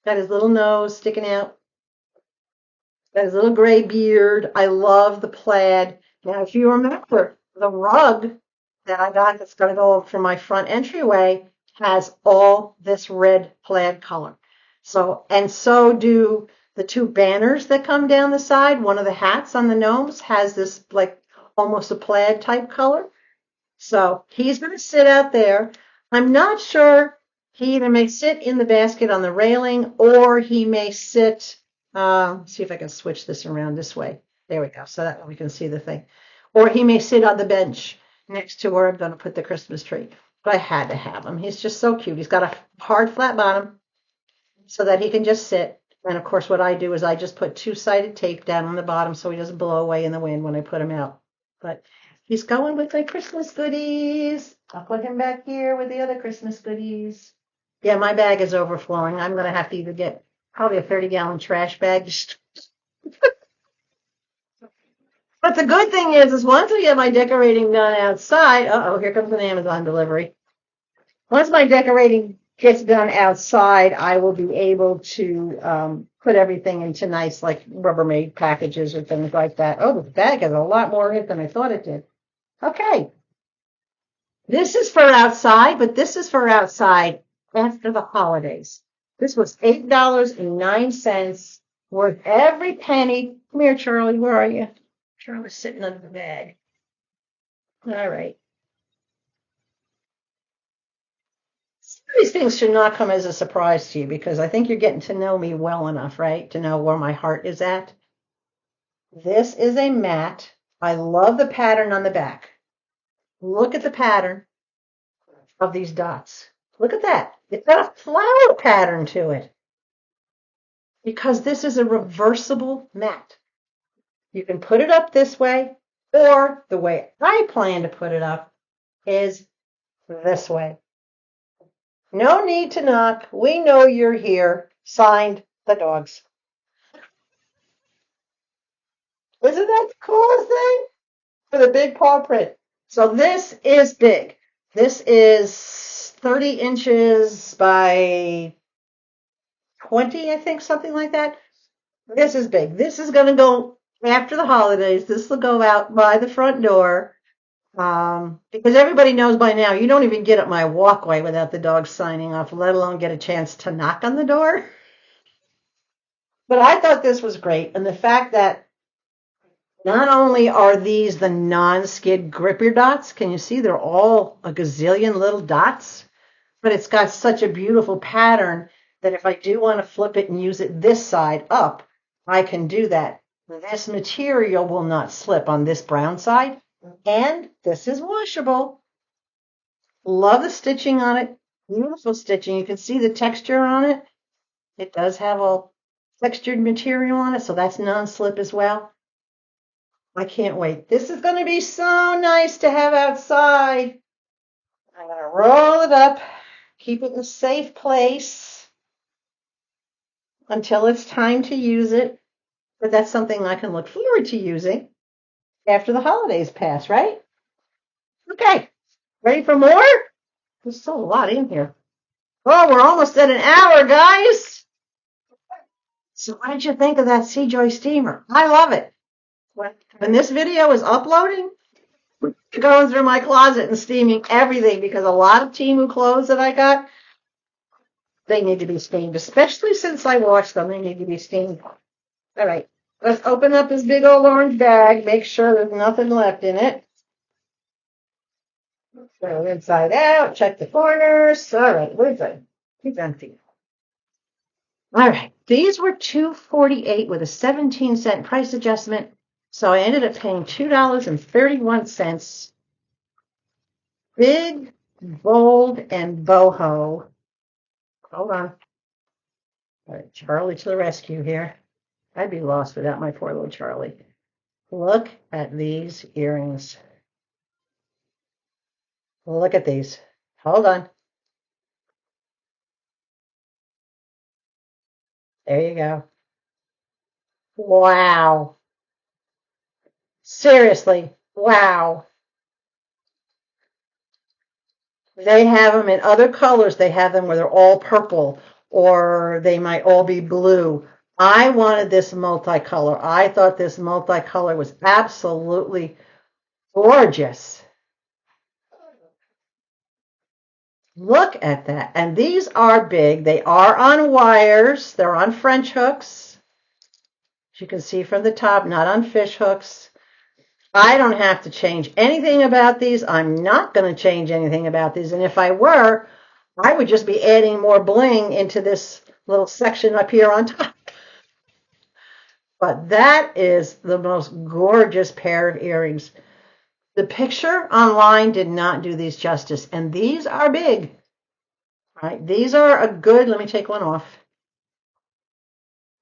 Got his little nose sticking out. Got his little gray beard. I love the plaid. Now, if you remember, the rug that I got that's going to go from my front entryway has all this red plaid color. So do the two banners that come down the side. One of the hats on the gnomes has this like almost a plaid type color. So he's going to sit out there. I'm not sure. He either may sit in the basket on the railing or he may sit, see if I can switch this around this way. There we go. So that we can see the thing. Or he may sit on the bench next to where I'm going to put the Christmas tree. But I had to have him. He's just so cute. He's got a hard flat bottom so that he can just sit. And of course, what I do is I just put two-sided tape down on the bottom so he doesn't blow away in the wind when I put him out. But he's going with my Christmas goodies. I'll put him back here with the other Christmas goodies. Yeah, my bag is overflowing. I'm going to have to either get probably a 30-gallon trash bag. But the good thing is once I get my decorating done outside, here comes an Amazon delivery. Once my decorating gets done outside, I will be able to put everything into nice, like Rubbermaid packages or things like that. Oh, the bag has a lot more in it than I thought it did. Okay. This is for outside, but this is for outside after the holidays. This was $8.09, worth every penny. Come here, Charlie. Where are you? Charlie's sitting under the bag. All right. These things should not come as a surprise to you because I think you're getting to know me well enough, right? To know where my heart is at. This is a mat. I love the pattern on the back. Look at the pattern of these dots. Look at that. It's got a flower pattern to it because this is a reversible mat. You can put it up this way, or the way I plan to put it up is this way. No need to knock. We know you're here. Signed, the dogs. Isn't that the coolest thing? For the big paw print. So this is big. This is 30 inches by 20, I think, something like that. This is big. This is going to go after the holidays. This will go out by the front door. Because everybody knows by now, you don't even get up my walkway without the dog signing off, let alone get a chance to knock on the door. But I thought this was great. And the fact that not only are these the non-skid gripper dots, can you see they're all a gazillion little dots? But it's got such a beautiful pattern that if I do want to flip it and use it this side up, I can do that. This material will not slip on this brown side. And this is washable. Love the stitching on it. Beautiful stitching. You can see the texture on it. It does have a textured material on it, so that's non-slip as well. I can't wait. This is going to be so nice to have outside. I'm going to roll it up, keep it in a safe place until it's time to use it. But that's something I can look forward to using after the holidays pass, right? Okay, ready for more? There's still a lot in here. Oh, we're almost at an hour, guys. So what did you think of that Sejoy steamer? I love it. When this video is uploading, going through my closet and steaming everything because a lot of Temu clothes that I got, they need to be steamed, especially since I washed them. They need to be steamed. All right, let's open up this big old orange bag. Make sure there's nothing left in it. Go inside out. Check the corners. All right, we're good. Keep empty. All right, these were $2.48 with a 17-cent price adjustment. So I ended up paying $2.31. Big, bold, and boho. Hold on. All right, Charlie to the rescue here. I'd be lost without my poor little Charlie. Look at these earrings. Look at these. Hold on. There you go. Wow. Seriously, wow. They have them in other colors. They have them where they're all purple or they might all be blue. I wanted this multicolor. I thought this multicolor was absolutely gorgeous. Look at that. And these are big. They are on wires. They're on French hooks. As you can see from the top, not on fish hooks. I don't have to change anything about these. I'm not going to change anything about these. And if I were, I would just be adding more bling into this little section up here on top. But that is the most gorgeous pair of earrings. The picture online did not do these justice. And these are big. All right, these are a good, let me take one off.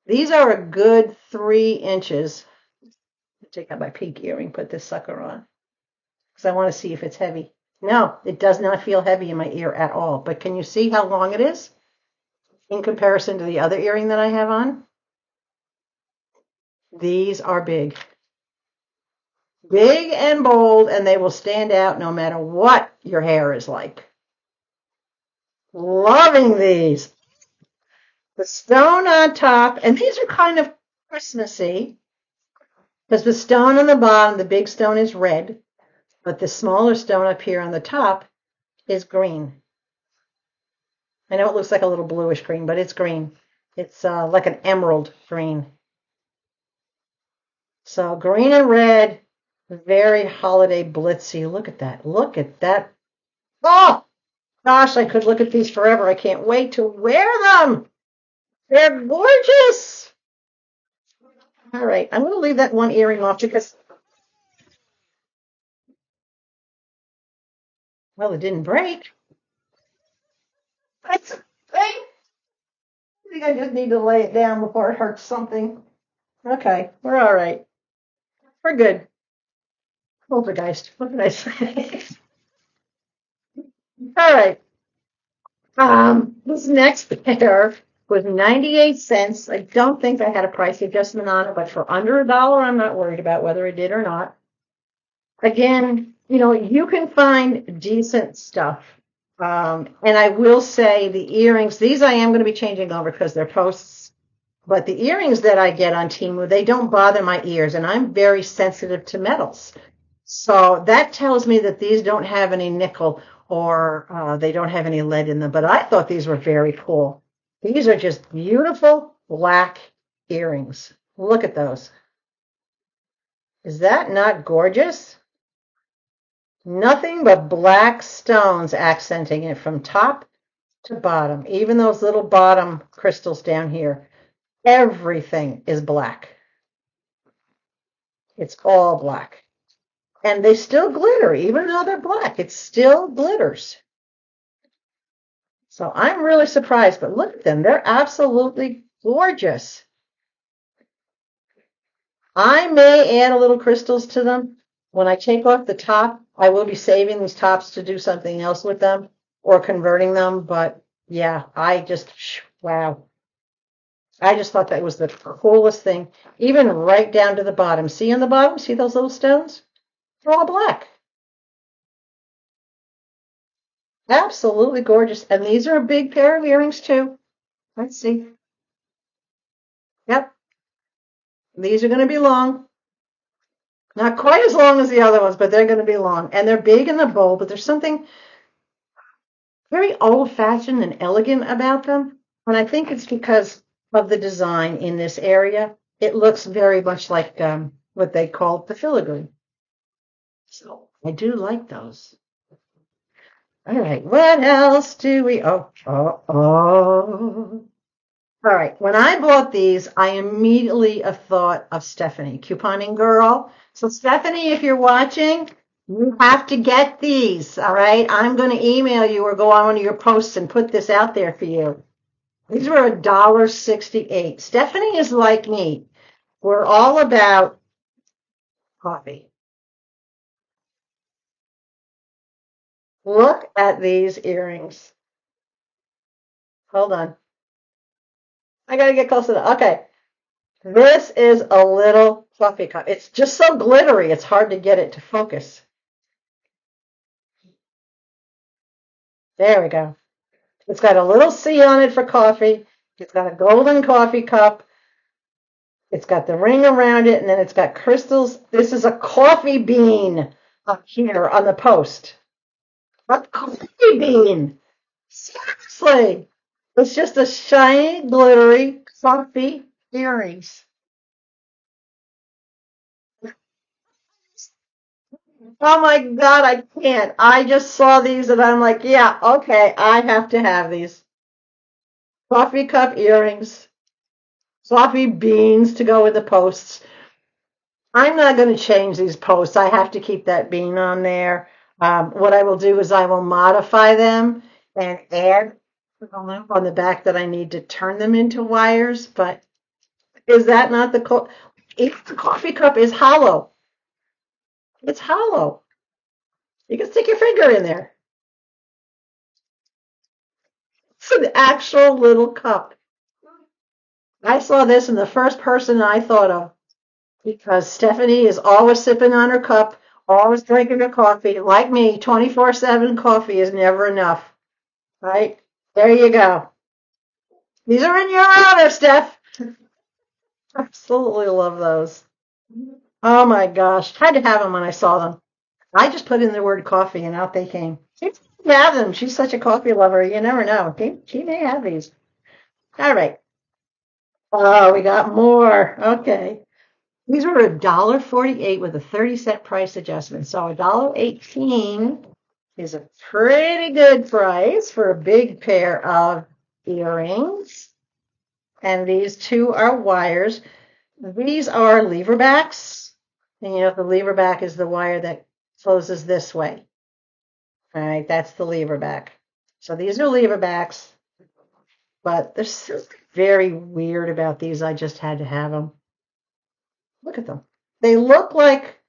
These are a good 3 inches. Take out my pink earring, put this sucker on. Because I want to see if it's heavy. No, it does not feel heavy in my ear at all. But can you see how long it is in comparison to the other earring that I have on? These are big. Big and bold, and they will stand out no matter what your hair is like. Loving these. The stone on top, and these are kind of Christmassy. Because the stone on the bottom, the big stone is red, but the smaller stone up here on the top is green. I know it looks like a little bluish green, but it's green. It's like an emerald green. So green and red, very holiday blitzy. Look at that. Look at that. Oh, Gosh, I could look at these forever. I can't wait to wear them. They're gorgeous. All right, I'm going to leave that one earring off because, well, it didn't break. That's the thing. I think I just need to lay it down before it hurts something. Okay, we're all right. We're good. Poltergeist. What did I say? All right. This next pair was 98 cents. I don't think I had a price adjustment on it, but for under $1, I'm not worried about whether it did or not. Again, you can find decent stuff. And I will say the earrings, these I am going to be changing over because they're posts. But the earrings that I get on Temu, they don't bother my ears, and I'm very sensitive to metals. So that tells me that these don't have any nickel or they don't have any lead in them. But I thought these were very cool. These are just beautiful black earrings. Look at those. Is that not gorgeous? Nothing but black stones accenting it from top to bottom. Even those little bottom crystals down here. Everything is black. It's all black. And they still glitter, even though they're black. It still glitters. So I'm really surprised, but look at them. They're absolutely gorgeous. I may add a little crystals to them. When I take off the top, I will be saving these tops to do something else with them or converting them. But yeah, wow. I just thought that was the coolest thing. Even right down to the bottom. See on the bottom? See those little stones? They're all black. Absolutely gorgeous. And these are a big pair of earrings too. Let's see. Yep. These are going to be long. Not quite as long as the other ones, but they're going to be long. And they're big and they're bold, but there's something very old-fashioned and elegant about them. And I think it's because of the design in this area. It looks very much like what they call the filigree. So I do like those. All right, what else do we? Oh. All right, when I bought these, I immediately thought of Stephanie, couponing girl. So Stephanie, if you're watching, you have to get these, all right? I'm going to email you or go on one of your posts and put this out there for you. These were $1.68. Stephanie is like me. We're all about coffee. Look at these earrings. Hold on. I got to get closer to, okay. This is a little coffee cup. It's just so glittery, it's hard to get it to focus. There we go. It's got a little C on it for coffee. It's got a golden coffee cup. It's got the ring around it, and then it's got crystals. This is a coffee bean up here on the post. A coffee bean. Seriously. It's just a shiny, glittery coffee earrings. Oh my God, I can't. I just saw these and I'm like, yeah, okay, I have to have these. Coffee cup earrings, coffee beans to go with the posts. I'm not going to change these posts. I have to keep that bean on there. What I will do is I will modify them and add the loop on the back that I need to turn them into wires. But is that not if the coffee cup is hollow? It's hollow. You can stick your finger in there. It's an actual little cup. I saw this and the first person I thought of because Stephanie is always sipping on her cup, always drinking her coffee. Like me, 24/7 coffee is never enough. Right? There you go. These are in your honor, Steph. Absolutely love those. Oh my gosh. Had to have them when I saw them. I just put in the word coffee and out they came. She may have them. She's such a coffee lover. You never know. She may have these. All right. Oh, we got more. Okay. These were $1.48 with a 30-cent price adjustment. So $1.18 is a pretty good price for a big pair of earrings. And these two are wires. These are lever backs. And you know, the lever back is the wire that closes this way. All right, that's the lever back. So these are lever backs, but there's something very weird about these. I just had to have them. Look at them. They look like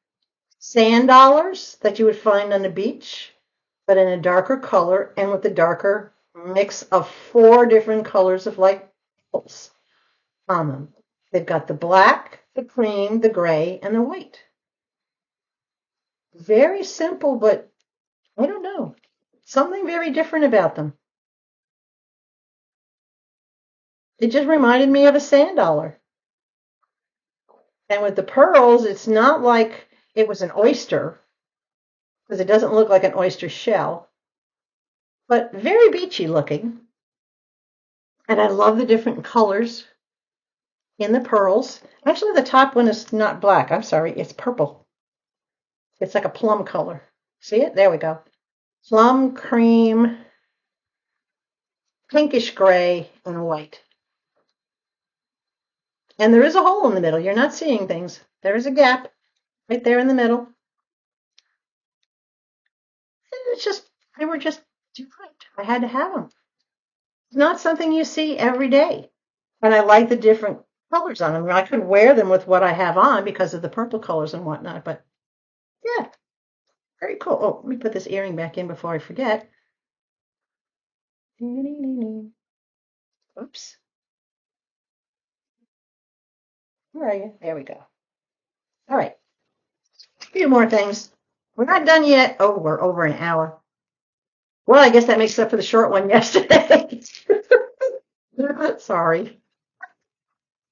sand dollars that you would find on the beach, but in a darker color and with a darker mix of 4 different colors of light pulse on them. They've got the black, the cream, the gray, and the white. Very simple, but I don't know. Something very different about them. It just reminded me of a sand dollar. And with the pearls, it's not like it was an oyster, because it doesn't look like an oyster shell, but very beachy looking. And I love the different colors in the pearls. Actually, the top one is not black. I'm sorry, it's purple. It's like a plum color. See it? There we go. Plum, cream, pinkish gray, and white. And there is a hole in the middle. You're not seeing things. There is a gap right there in the middle. And it's just, they were just different. I had to have them. It's not something you see every day. And I like the different colors on them. I could wear them with what I have on because of the purple colors and whatnot. But yeah, very cool. Oh, let me put this earring back in before I forget. Oops. Where are you? There we go. All right. A few more things. We're not done yet. Oh, we're over an hour. Well, I guess that makes up for the short one yesterday. Sorry.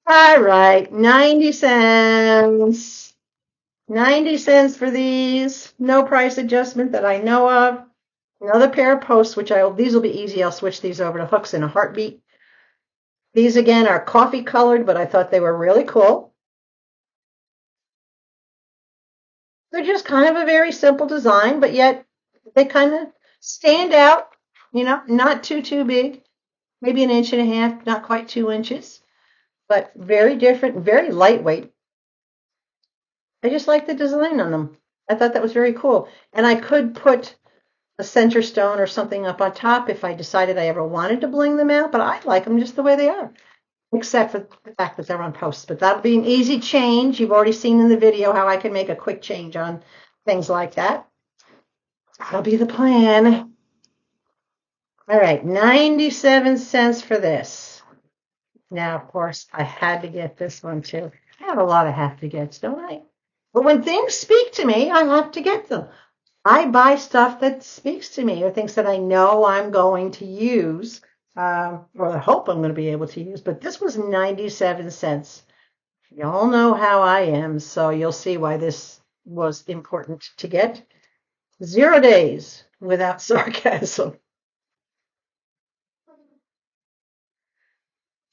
All right. 90 cents. 90 cents for these. No price adjustment that I know of. Another pair of posts, these will be easy. I'll switch these over to hooks in a heartbeat. These again are coffee colored, but I thought they were really cool. They're just kind of a very simple design, but yet they kind of stand out, you know, not too big, maybe 1.5 inches, not quite 2 inches, but very different, very lightweight. I just like the design on them. I thought that was very cool. And I could put a center stone or something up on top if I decided I ever wanted to bling them out, but I like them just the way they are, except for the fact that they're on posts. But that'll be an easy change. You've already seen in the video how I can make a quick change on things like that. That'll be the plan. All right, 97 cents for this. Now, of course, I had to get this one too. I have a lot of have to gets, don't I? But when things speak to me, I have to get them. I buy stuff that speaks to me or things that I know I'm going to use, or I hope I'm going to be able to use. But this was 97 cents. Y'all know how I am, so you'll see why this was important to get. 0 days without sarcasm.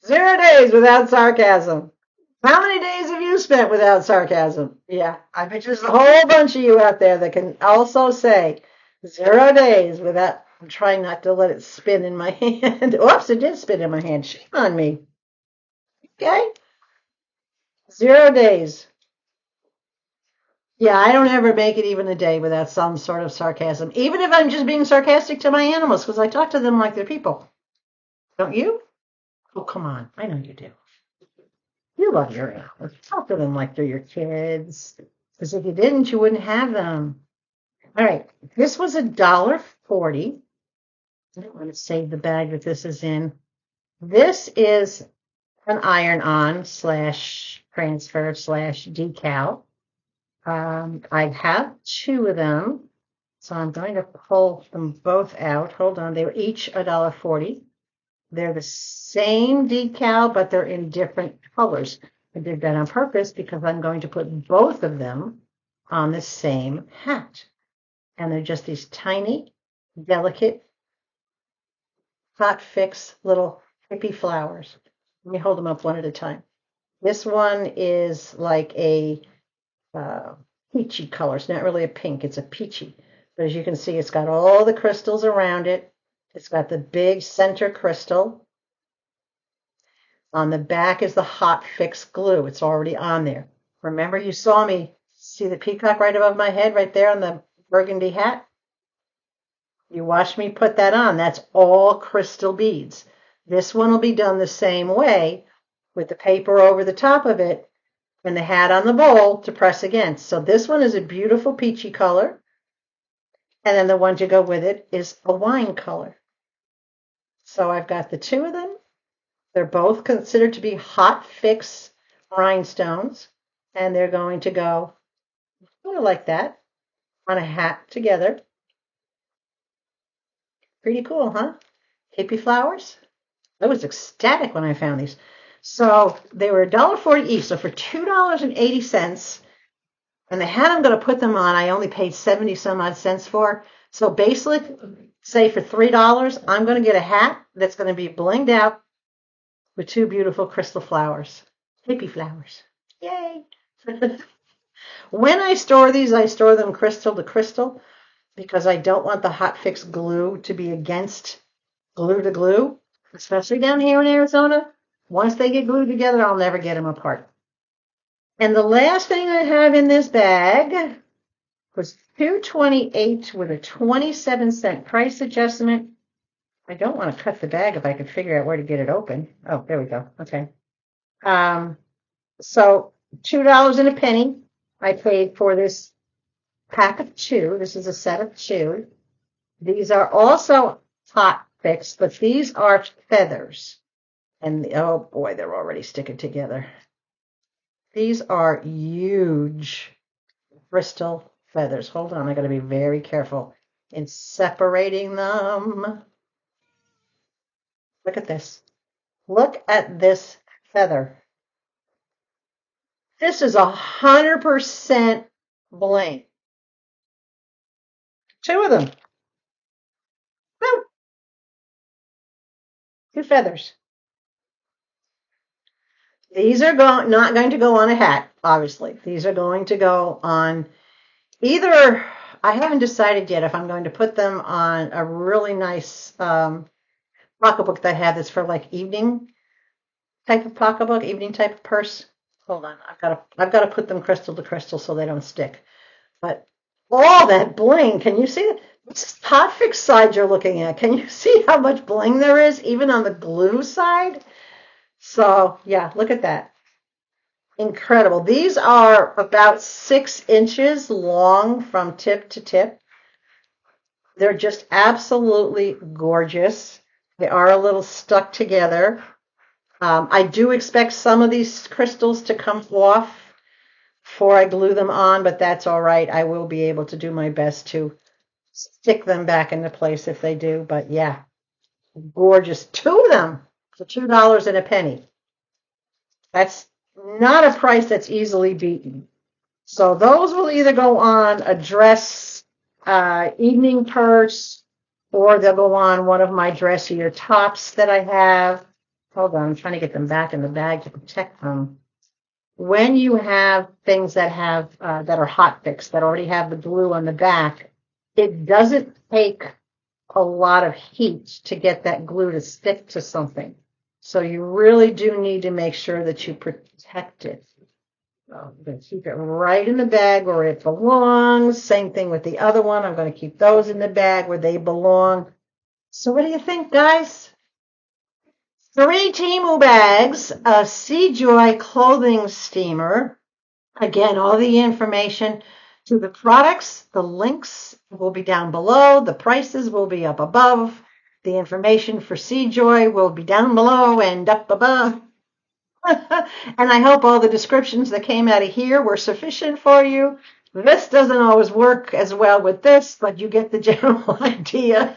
0 days without sarcasm. How many days have you spent without sarcasm? Yeah, I bet there's a whole bunch of you out there that can also say 0 days without. I'm trying not to let it spin in my hand. Oops, it did spin in my hand. Shame on me. Okay? 0 days. Yeah, I don't ever make it even a day without some sort of sarcasm, even if I'm just being sarcastic to my animals, because I talk to them like they're people. Don't you? Oh, come on. I know you do. You love your animals. Talk to them like they're your kids. Because if you didn't, you wouldn't have them. All right. This was $1.40. I don't want to save the bag that this is in. This is an iron-on / transfer / decal. I have 2 of them, so I'm going to pull them both out. Hold on. They were each $1.40. They're the same decal, but they're in different colors. I did that on purpose because I'm going to put both of them on the same hat. And they're just these tiny, delicate, hot fix little hippie flowers. Let me hold them up one at a time. This one is like a peachy color. It's not really a pink, it's a peachy. But as you can see, it's got all the crystals around it. It's got the big center crystal. On the back is the hot fix glue. It's already on there. Remember you saw me see the peacock right above my head right there on the burgundy hat? You watched me put that on. That's all crystal beads. This one will be done the same way with the paper over the top of it and the hat on the bowl to press against. So this one is a beautiful peachy color. And then the one to go with it is a wine color. So I've got the two of them. They're both considered to be hot fix rhinestones. And they're going to go sort of like that on a hat together. Pretty cool, huh? Hippie flowers. I was ecstatic when I found these. So they were $1.40 each. So for $2.80, and the hat I'm going to put them on, I only paid 70 some odd cents for. So basically, say for $3, I'm going to get a hat that's going to be blinged out with two beautiful crystal flowers. Hippie flowers. Yay! When I store these, I store them crystal to crystal because I don't want the hot fix glue to be against glue to glue, especially down here in Arizona. Once they get glued together, I'll never get them apart. And the last thing I have in this bag was $2.28 with a 27-cent price adjustment. I don't want to cut the bag if I could figure out where to get it open. Oh, there we go. Okay. So $2 and a penny I paid for this pack of two. This is a set of two. These are also hot fix, but these are feathers. And oh boy, they're already sticking together. These are huge crystal feathers. Hold on, I got to be very careful in separating them. Look at this. Look at this feather. This is 100% bling. Two of them. Boom. Two feathers. These are not going to go on a hat, obviously. These are going to go on either, I haven't decided yet if I'm going to put them on a really nice pocketbook that I have that's for like evening type of pocketbook, evening type of purse. Hold on, I've got to put them crystal to crystal so they don't stick. But all that bling, can you see it? This is hot fix side you're looking at. Can you see how much bling there is even on the glue side? So yeah, look at that. Incredible. These are about 6 inches long from tip to tip. They're just absolutely gorgeous. They are a little stuck together. I do expect some of these crystals to come off before I glue them on, but that's all right. I will be able to do my best to stick them back into place if they do. But yeah, gorgeous. Two of them for $2 and a penny. That's not a price that's easily beaten. So those will either go on a dress evening purse, or they'll go on one of my dressier tops that I have. Hold on, I'm trying to get them back in the bag to protect them. When you have things that have that are hot fix, that already have the glue on the back, it doesn't take a lot of heat to get that glue to stick to something. So you really do need to make sure that you protect it. So I'm going to keep it right in the bag where it belongs. Same thing with the other one. I'm going to keep those in the bag where they belong. So what do you think, guys? 3 Temu bags, a Sejoy clothing steamer. Again, all the information to the products, the links will be down below. The prices will be up above. The information for Sejoy will be down below and up above. And I hope all the descriptions that came out of here were sufficient for you. This doesn't always work as well with this, but you get the general idea.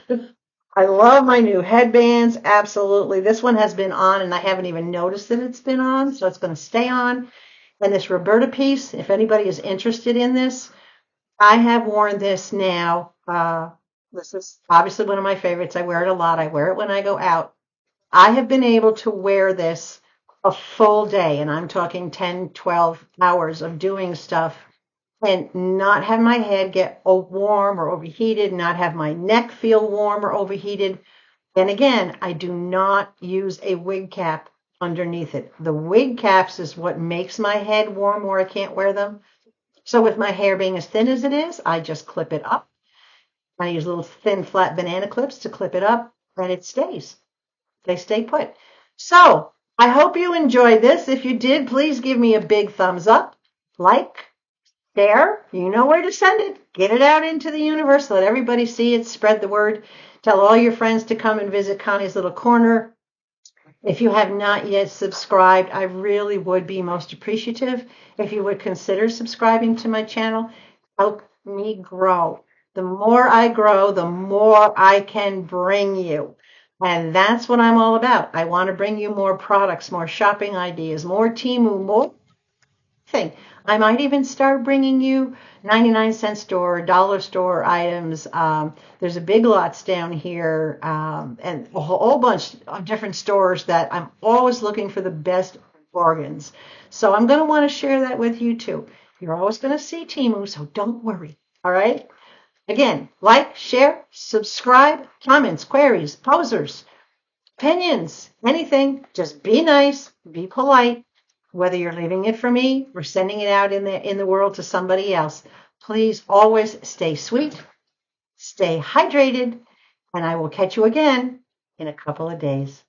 I love my new headbands. Absolutely. This one has been on, and I haven't even noticed that it's been on, so it's going to stay on. And this Roberta piece, if anybody is interested in this, I have worn this now. This is obviously one of my favorites. I wear it a lot. I wear it when I go out. I have been able to wear this a full day, and I'm talking 10, 12 hours of doing stuff and not have my head get warm or overheated, not have my neck feel warm or overheated. And again, I do not use a wig cap underneath it. The wig caps is what makes my head warm where I can't wear them. So with my hair being as thin as it is, I just clip it up. I use little thin flat banana clips to clip it up and it stays. They stay put. So I hope you enjoyed this. If you did, please give me a big thumbs up, like, share. You know where to send it. Get it out into the universe. Let everybody see it. Spread the word. Tell all your friends to come and visit Connie's Little Corner. If you have not yet subscribed, I really would be most appreciative if you would consider subscribing to my channel. Help me grow. The more I grow, the more I can bring you. And that's what I'm all about. I want to bring you more products, more shopping ideas, more Temu, more thing. I might even start bringing you 99-cent store, dollar store items. There's a Big Lots down here and a whole bunch of different stores that I'm always looking for the best bargains. So I'm going to want to share that with you too. You're always going to see Temu, so don't worry. All right? Again, like, share, subscribe, comments, queries, posers, opinions, anything. Just be nice, be polite. Whether you're leaving it for me or sending it out in the world to somebody else, please always stay sweet, stay hydrated, and I will catch you again in a couple of days.